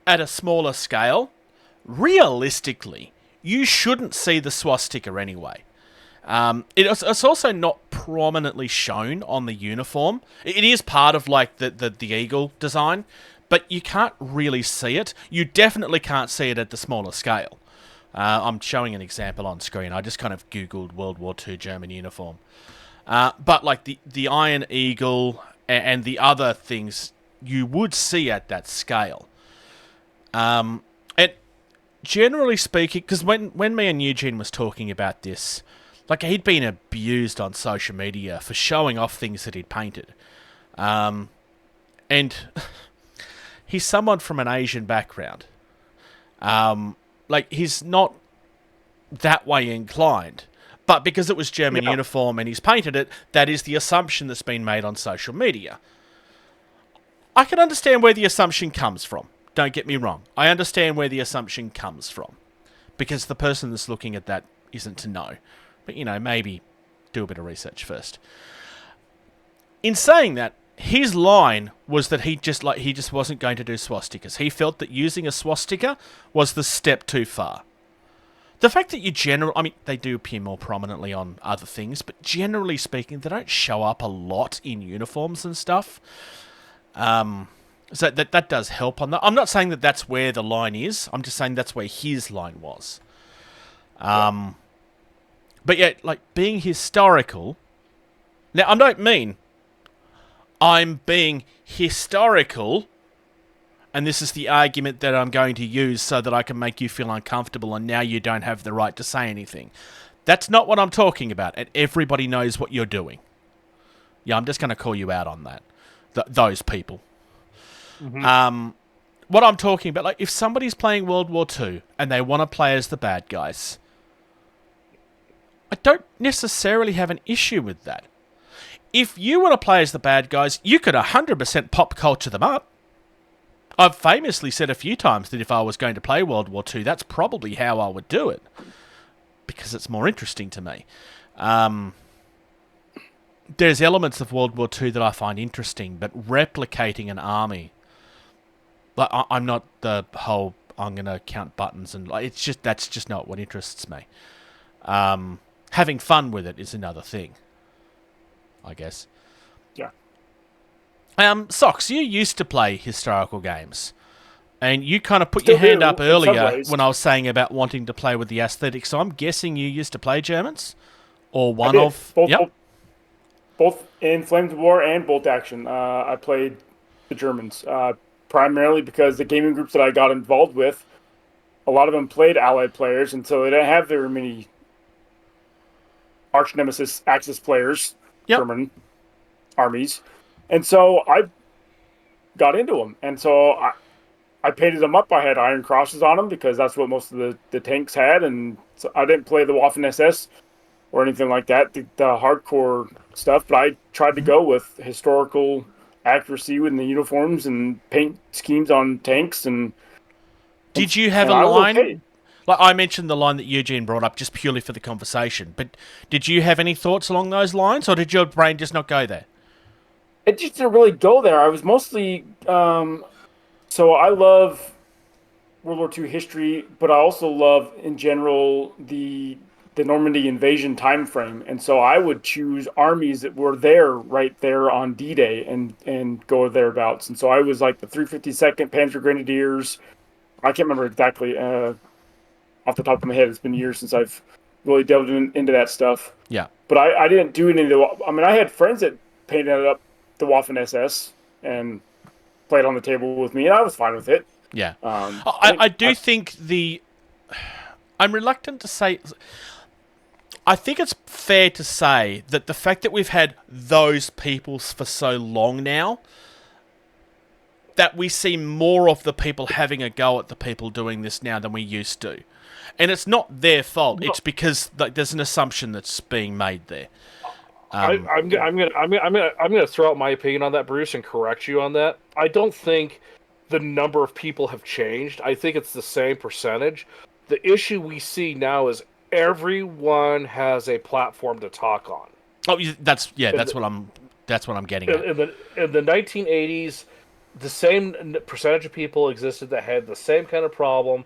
at a smaller scale, realistically, you shouldn't see the swastika anyway. It's also not prominently shown on the uniform. It is part of like the eagle design, but you can't really see it. You definitely can't see it at the smaller scale. I'm showing an example on screen. I just kind of Googled World War II German uniform. But like the Iron Eagle and the other things you would see at that scale. And generally speaking, because when me and Eugene was talking about this, like he'd been abused on social media for showing off things that he'd painted. And he's someone from an Asian background. Like he's not that way inclined. But because it was German uniform and he's painted it, that is the assumption that's been made on social media. I can understand where the assumption comes from. Don't get me wrong. I understand where the assumption comes from. Because the person that's looking at that isn't to know. But, maybe do a bit of research first. In saying that, his line was that he just wasn't going to do swastikas. He felt that using a swastika was the step too far. The fact that they do appear more prominently on other things, but generally speaking, they don't show up a lot in uniforms and stuff. So that does help on that. I'm not saying that that's where the line is. I'm just saying that's where his line was. But yeah, like being historical. Now, I don't mean I'm being historical. And this is the argument that I'm going to use so that I can make you feel uncomfortable and now you don't have the right to say anything. That's not what I'm talking about, and everybody knows what you're doing. Yeah, I'm just going to call you out on that. Those people. Mm-hmm. What I'm talking about, like if somebody's playing World War II and they want to play as the bad guys, I don't necessarily have an issue with that. If you want to play as the bad guys, you could 100% pop culture them up. I've famously said a few times that if I was going to play World War II, that's probably how I would do it. Because it's more interesting to me. There's elements of World War II that I find interesting, but replicating an army... Like, I'm not the whole, I'm going to count buttons, and like, that's just not what interests me. Having fun with it is another thing, I guess. Yeah. Socks, you used to play historical games, and you kind of put your hand up earlier when I was saying about wanting to play with the aesthetics. So I'm guessing you used to play Germans, or one of both in Flames of War and Bolt Action. I played the Germans primarily because the gaming groups that I got involved with, a lot of them played Allied players, and so they didn't have very many arch nemesis Axis players, German armies. And so I got into them. And so I painted them up. I had iron crosses on them because that's what most of the tanks had. And so I didn't play the Waffen-SS or anything like that, the hardcore stuff. But I tried to go with historical accuracy in the uniforms and paint schemes on tanks. And did you have a line? Okay. Like I mentioned the line that Eugene brought up just purely for the conversation. But did you have any thoughts along those lines, or did your brain just not go there? It just didn't really go there. I was mostly... so I love World War II history, but I also love, in general, the Normandy invasion time frame. And so I would choose armies that were right there on D-Day and go thereabouts. And so I was like the 352nd Panzer Grenadiers. I can't remember exactly off the top of my head. It's been years since I've really delved into that stuff. Yeah. But I didn't do any of the... I mean, I had friends that painted up the Waffen-SS and played on the table with me, and I was fine with it. Yeah. I do think I'm reluctant to say... I think it's fair to say that the fact that we've had those people for so long now, that we see more of the people having a go at the people doing this now than we used to. And it's not their fault. No. It's because there's an assumption that's being made there. I'm gonna throw out my opinion on that, Bruce, and correct you on that. I don't think the number of people have changed. I think it's the same percentage. The issue we see now is everyone has a platform to talk on. Oh, that's what I'm getting at. In the 1980s, the same percentage of people existed that had the same kind of problem.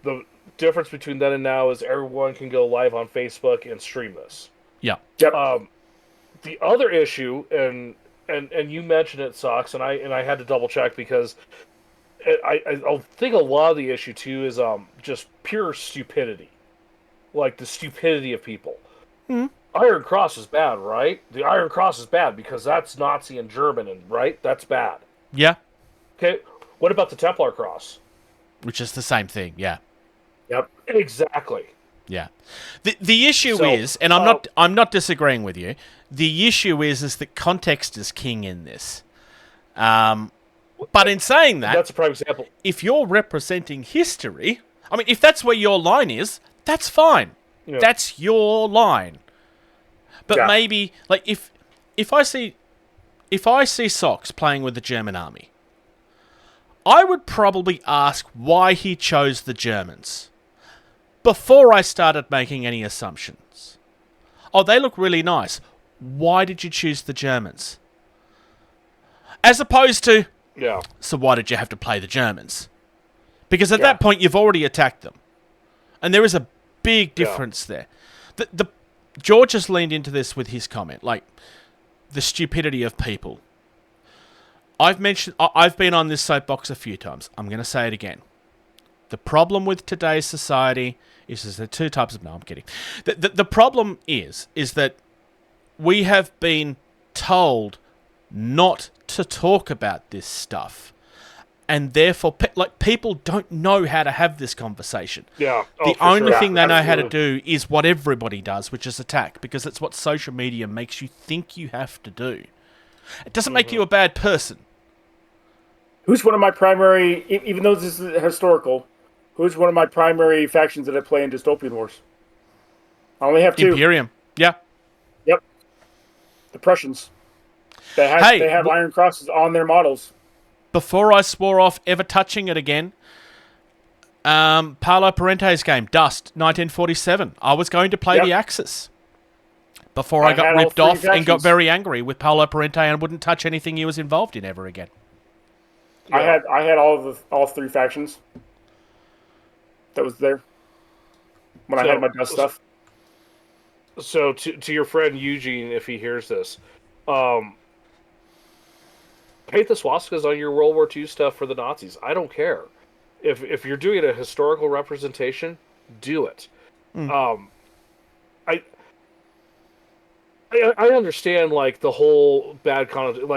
The difference between then and now is everyone can go live on Facebook and stream this. Yeah. Yep. The other issue, and you mentioned it, Socks, and I had to double check because I think a lot of the issue too is just pure stupidity, like the stupidity of people. Mm-hmm. Iron Cross is bad, right? The Iron Cross is bad because that's Nazi and German, and right, that's bad. Yeah. Okay, what about the Templar Cross? Which is the same thing, yeah. Yep. Exactly. Yeah. The issue is, and I'm not disagreeing with you. The issue is that context is king in this. But in saying that, that's a prime example. If you're representing history, I mean, if that's where your line is, that's fine. Yeah. That's your line. But maybe, like, if I see Socks playing with the German army, I would probably ask why he chose the Germans before I started making any assumptions. Oh, they look really nice. Why did you choose the Germans? As opposed to, so why did you have to play the Germans? Because at that point, you've already attacked them. And there is a big difference there. George has leaned into this with his comment, like the stupidity of people. I've been on this soapbox a few times. I'm going to say it again. The problem with today's society is there are two types of... No, I'm kidding. The problem is that we have been told not to talk about this stuff. And therefore, people don't know how to have this conversation. Yeah. The only thing they know how to do is what everybody does, which is attack, because it's what social media makes you think you have to do. It doesn't make you a bad person. Who's one of my primary, even though this is historical, who's one of my primary factions that I play in Dystopian Wars? I only have two. Imperium. Yeah. Yep. The Prussians. They have Iron Crosses on their models. Before I swore off ever touching it again, Paolo Parente's game, Dust, 1947. I was going to play the Axis. Before I got ripped off and got very angry with Paolo Parente and wouldn't touch anything he was involved in ever again. Yeah. I had all three factions that was there when I had my Dust stuff. So to your friend Eugene, if he hears this, paint the swastikas on your World War II stuff for the Nazis. I don't care. If you're doing a historical representation, do it. I understand like the whole bad connotation,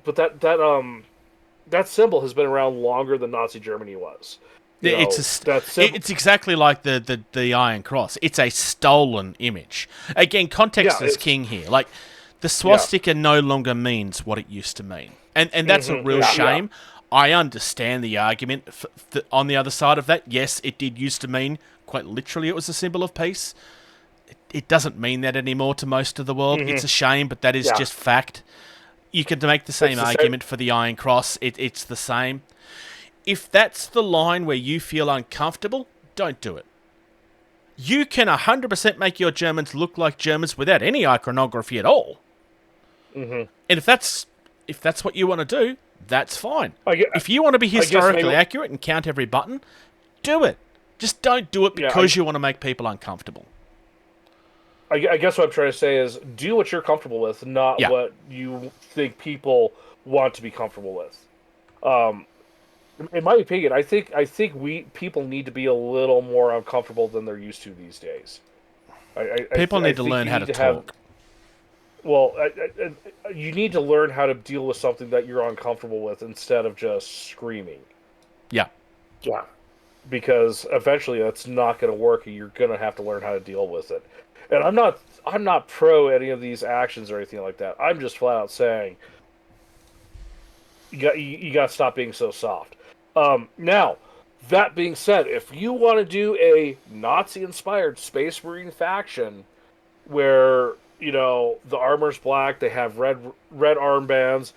but that symbol has been around longer than Nazi Germany was. It's exactly like the Iron Cross. It's a stolen image. Again, context is king here. Like the swastika no longer means what it used to mean. And that's a real shame. I understand the argument on the other side of that. Yes, it did used to mean, quite literally, it was a symbol of peace. It doesn't mean that anymore to most of the world. It's a shame, but that is just fact. You can make the same argument for the Iron Cross. It's the same. If that's the line where you feel uncomfortable, don't do it. You can 100% make your Germans look like Germans without any iconography at all. And if that's what you want to do, that's fine. If you want to be historically accurate and count every button, do it. Just don't do it because you want to make people uncomfortable. I guess what I'm trying to say is do what you're comfortable with, not what you think people want to be comfortable with. In my opinion, I think people need to be a little more uncomfortable than they're used to these days. People need to learn how to talk. You need to learn how to deal with something that you're uncomfortable with instead of just screaming. Yeah. Yeah. Because eventually that's not going to work, and you're going to have to learn how to deal with it. And I'm not pro any of these actions or anything like that. I'm just flat out saying you got to stop being so soft. Now, that being said, if you want to do a Nazi-inspired Space Marine faction where the armor's black, they have red armbands,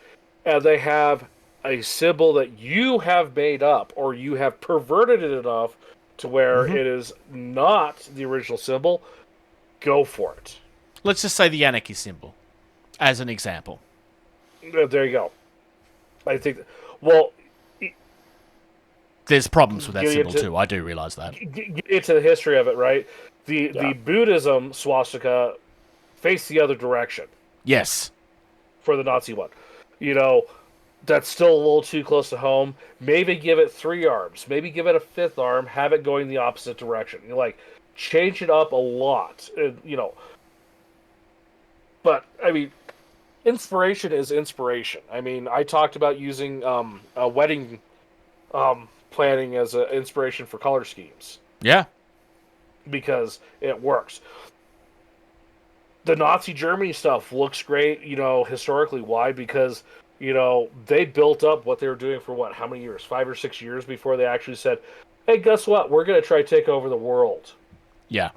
and they have a symbol that you have made up or you have perverted it enough to where it is not the original symbol, go for it. Let's just say the anarchy symbol, as an example. There you go. I think... Well, There's problems with that symbol too. I do realize that. Get into the history of it, right? The Buddhism swastika faced the other direction. Yes. For the Nazi one. That's still a little too close to home. Maybe give it 3 arms. Maybe give it a 5th arm. Have it going the opposite direction. Change it up a lot. But, I mean, inspiration is inspiration. I mean, I talked about using a wedding planning as an inspiration for color schemes. Yeah. Because it works. The Nazi Germany stuff looks great, historically. Why? Because, they built up what they were doing for how many years? 5 or 6 years before they actually said, hey, guess what? We're going to try to take over the world. Yeah.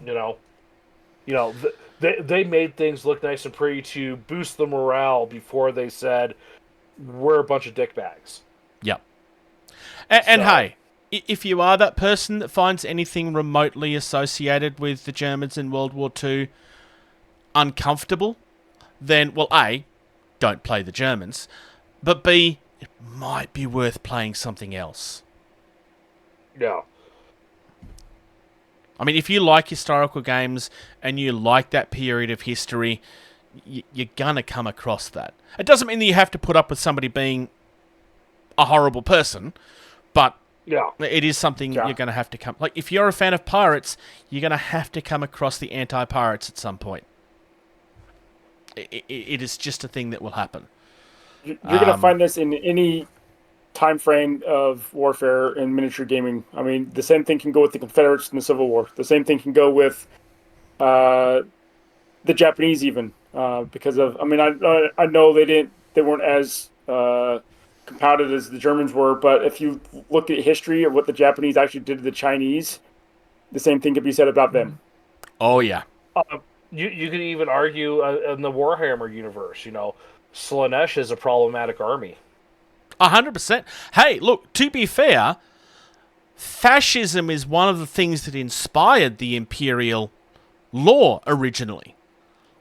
They made things look nice and pretty to boost the morale before they said, we're a bunch of dickbags. Yep. And hey, if you are that person that finds anything remotely associated with the Germans in World War II uncomfortable, then, well, A, don't play the Germans, but B, it might be worth playing something else. Yeah. I mean, if you like historical games and you like that period of history, you're going to come across that. It doesn't mean that you have to put up with somebody being a horrible person, but it is something you're going to have to come... Like, if you're a fan of pirates, you're going to have to come across the anti-pirates at some point. It is just a thing that will happen. You're going to find this in any time frame of warfare and miniature gaming. I mean, the same thing can go with the Confederates in the Civil War. The same thing can go with the Japanese even, because of... I mean, I know they weren't as compounded as the Germans were, but if you look at history of what the Japanese actually did to the Chinese, the same thing could be said about them. Oh, yeah. You could even argue in the Warhammer universe, Slaanesh is a problematic army. 100%. Hey, look, to be fair, fascism is one of the things that inspired the Imperial law originally.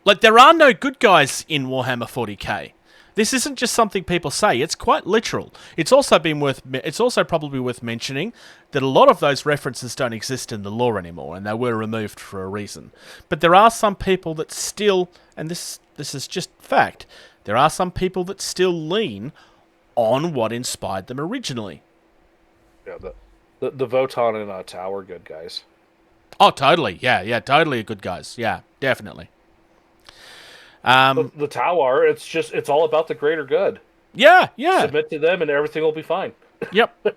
Like, there are no good guys in Warhammer 40k. This isn't just something people say, it's quite literal. It's also probably worth mentioning that a lot of those references don't exist in the lore anymore, and they were removed for a reason. But there are some people that still, and this is just fact, there are some people that still lean on what inspired them originally. Yeah, the Votan and Tau are good guys. Oh, totally. Yeah, totally good guys. Yeah, definitely. The Tau are, it's all about the greater good. Yeah. Submit to them and everything will be fine. Yep.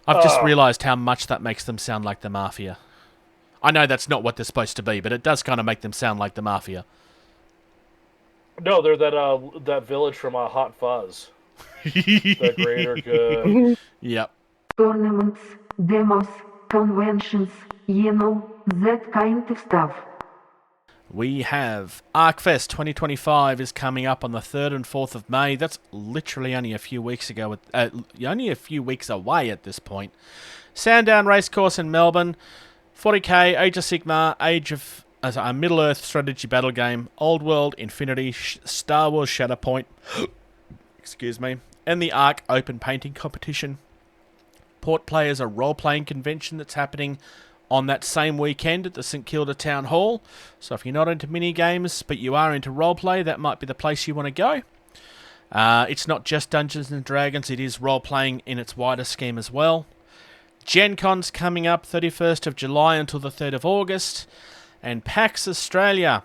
I've just realised how much that makes them sound like the Mafia. I know that's not what they're supposed to be, but it does kind of make them sound like the Mafia. No, they're that village from Hot Fuzz. The greater good. Yep. Tournaments, demos, conventions, that kind of stuff. We have ArcFest 2025 is coming up on the 3rd and 4th of May. That's literally only a few weeks ago. Only a few weeks away at this point. Sandown Racecourse in Melbourne. 40k, Age of Sigmar, a Middle-earth strategy battle game. Old World, Infinity, Star Wars Shatterpoint. Excuse me. And the Arc Open Painting Competition. Port Play is a role-playing convention that's happening on that same weekend at the St Kilda Town Hall. So if you're not into mini-games, but you are into roleplay, that might be the place you want to go. It's not just Dungeons & Dragons, it is role-playing in its wider scheme as well. Gen Con's coming up 31st of July until the 3rd of August. And PAX Australia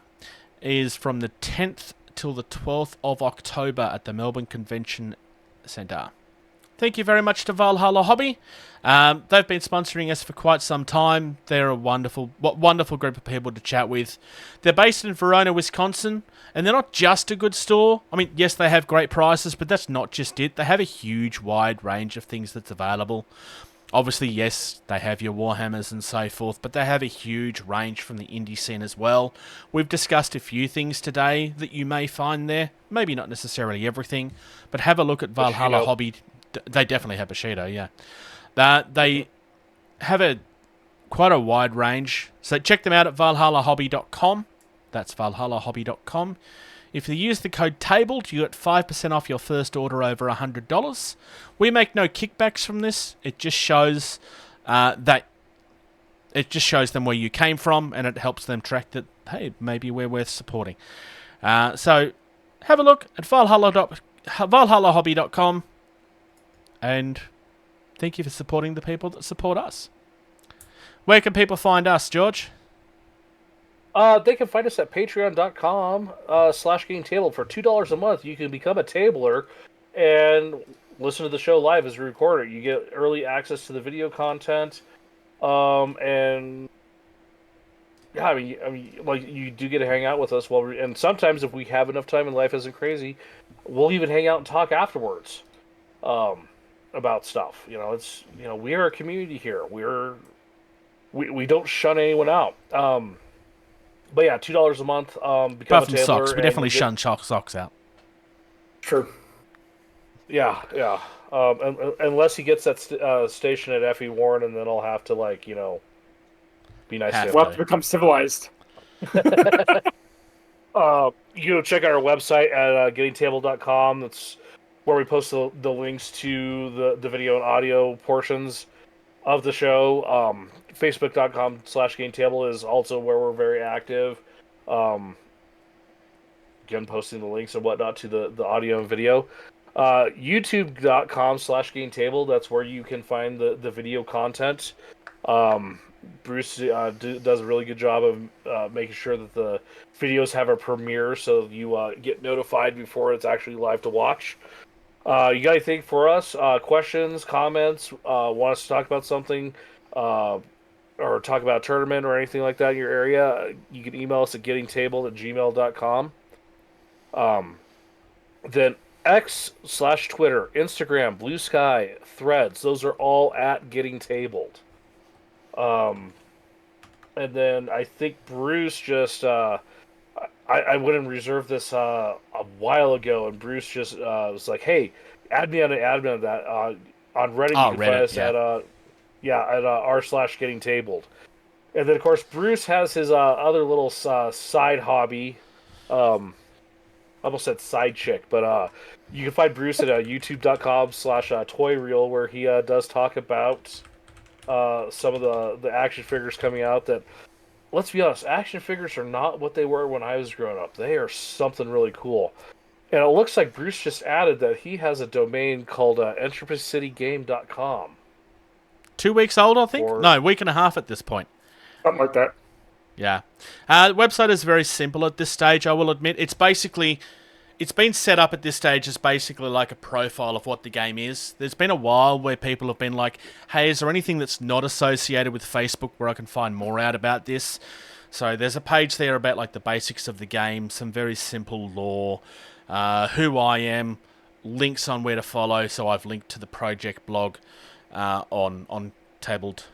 is from the 10th till the 12th of October at the Melbourne Convention Centre. Thank you very much to Valhalla Hobby. They've been sponsoring us for quite some time. They're a wonderful group of people to chat with. They're based in Verona, Wisconsin, and they're not just a good store. I mean, yes, they have great prices, but that's not just it. They have a huge, wide range of things that's available. Obviously, yes, they have your Warhammers and so forth, but they have a huge range from the indie scene as well. We've discussed a few things today that you may find there. Maybe not necessarily everything, but have a look at Valhalla Bushido. Hobby. They definitely have Bushido, yeah. They have quite a wide range. So check them out at valhallahobby.com. That's valhallahobby.com. If you use the code TABLED, you get 5% off your first order over $100. We make no kickbacks from this. It just shows them where you came from, and it helps them track that, hey, maybe we're worth supporting. So have a look at valhallahobby.com, and thank you for supporting the people that support us. Where can people find us, George? They can find us at patreon.com/GettingTabled. For $2 a month, you can become a tabler and listen to the show live as we record it. You get early access to the video content, and yeah, I mean, like, you do get to hang out with us and sometimes if we have enough time and life isn't crazy, we'll even hang out and talk afterwards, about stuff. It's we are a community here. We don't shun anyone out. But yeah, $2 a month. Become a tabler. Socks, we definitely shun socks out. True. Yeah. Unless he gets that station at F.E. Warren, and then I'll have to be nice to him. We'll have to become civilized. You can check out our website at GettingTabled.com. That's where we post the links to the video and audio portions of the show. Facebook.com/GettingTabled is also where we're very active. Again, posting the links and whatnot to the audio and video. YouTube.com/GettingTabled, that's where you can find the video content. Bruce does a really good job of making sure that the videos have a premiere, so you get notified before it's actually live to watch. You got anything for us? Questions, comments, want us to talk about something, or talk about a tournament or anything like that in your area, you can email us at gettingtabled@gmail.com. Then X/Twitter, Instagram, Bluesky, Threads, those are all at GettingTabled. And then I think Bruce just I went and reserved this a while ago, and Bruce just was like, "Hey, add me on an admin of that on Reddit." You can find us at r/GettingTabled. And then of course Bruce has his other little side hobby. I almost said side chick, but you can find Bruce at youtube.com/toyreel, where he does talk about some of the action figures coming out that, let's be honest, action figures are not what they were when I was growing up. They are something really cool. And it looks like Bruce just added that he has a domain called entropycitygame.com. 2 weeks old, I think? No, a week and a half at this point. Something like that. Yeah. The website is very simple at this stage, I will admit. It's been set up at this stage as basically like a profile of what the game is. There's been a while where people have been like, hey, is there anything that's not associated with Facebook where I can find more out about this? So there's a page there about like the basics of the game, some very simple lore, who I am, links on where to follow. So I've linked to the project blog on Tabletop.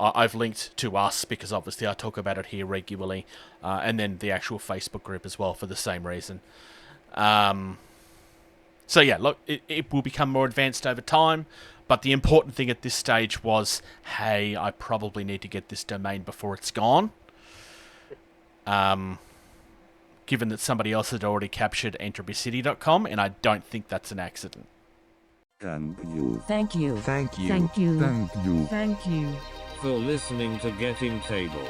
I've linked to us because obviously I talk about it here regularly, and then the actual Facebook group as well for the same reason. So yeah, look, it will become more advanced over time, but the important thing at this stage was, hey, I probably need to get this domain before it's gone. Given that somebody else had already captured entropycity.com, and I don't think that's an accident. Thank you. Thank you. Thank you. Thank you. Thank you. Thank you. For listening to Getting Tabled.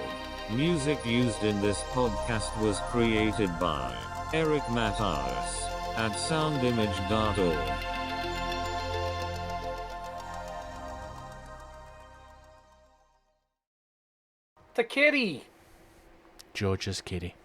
Music used in this podcast was created by Eric Matyas at soundimage.org. The kitty! George's kitty.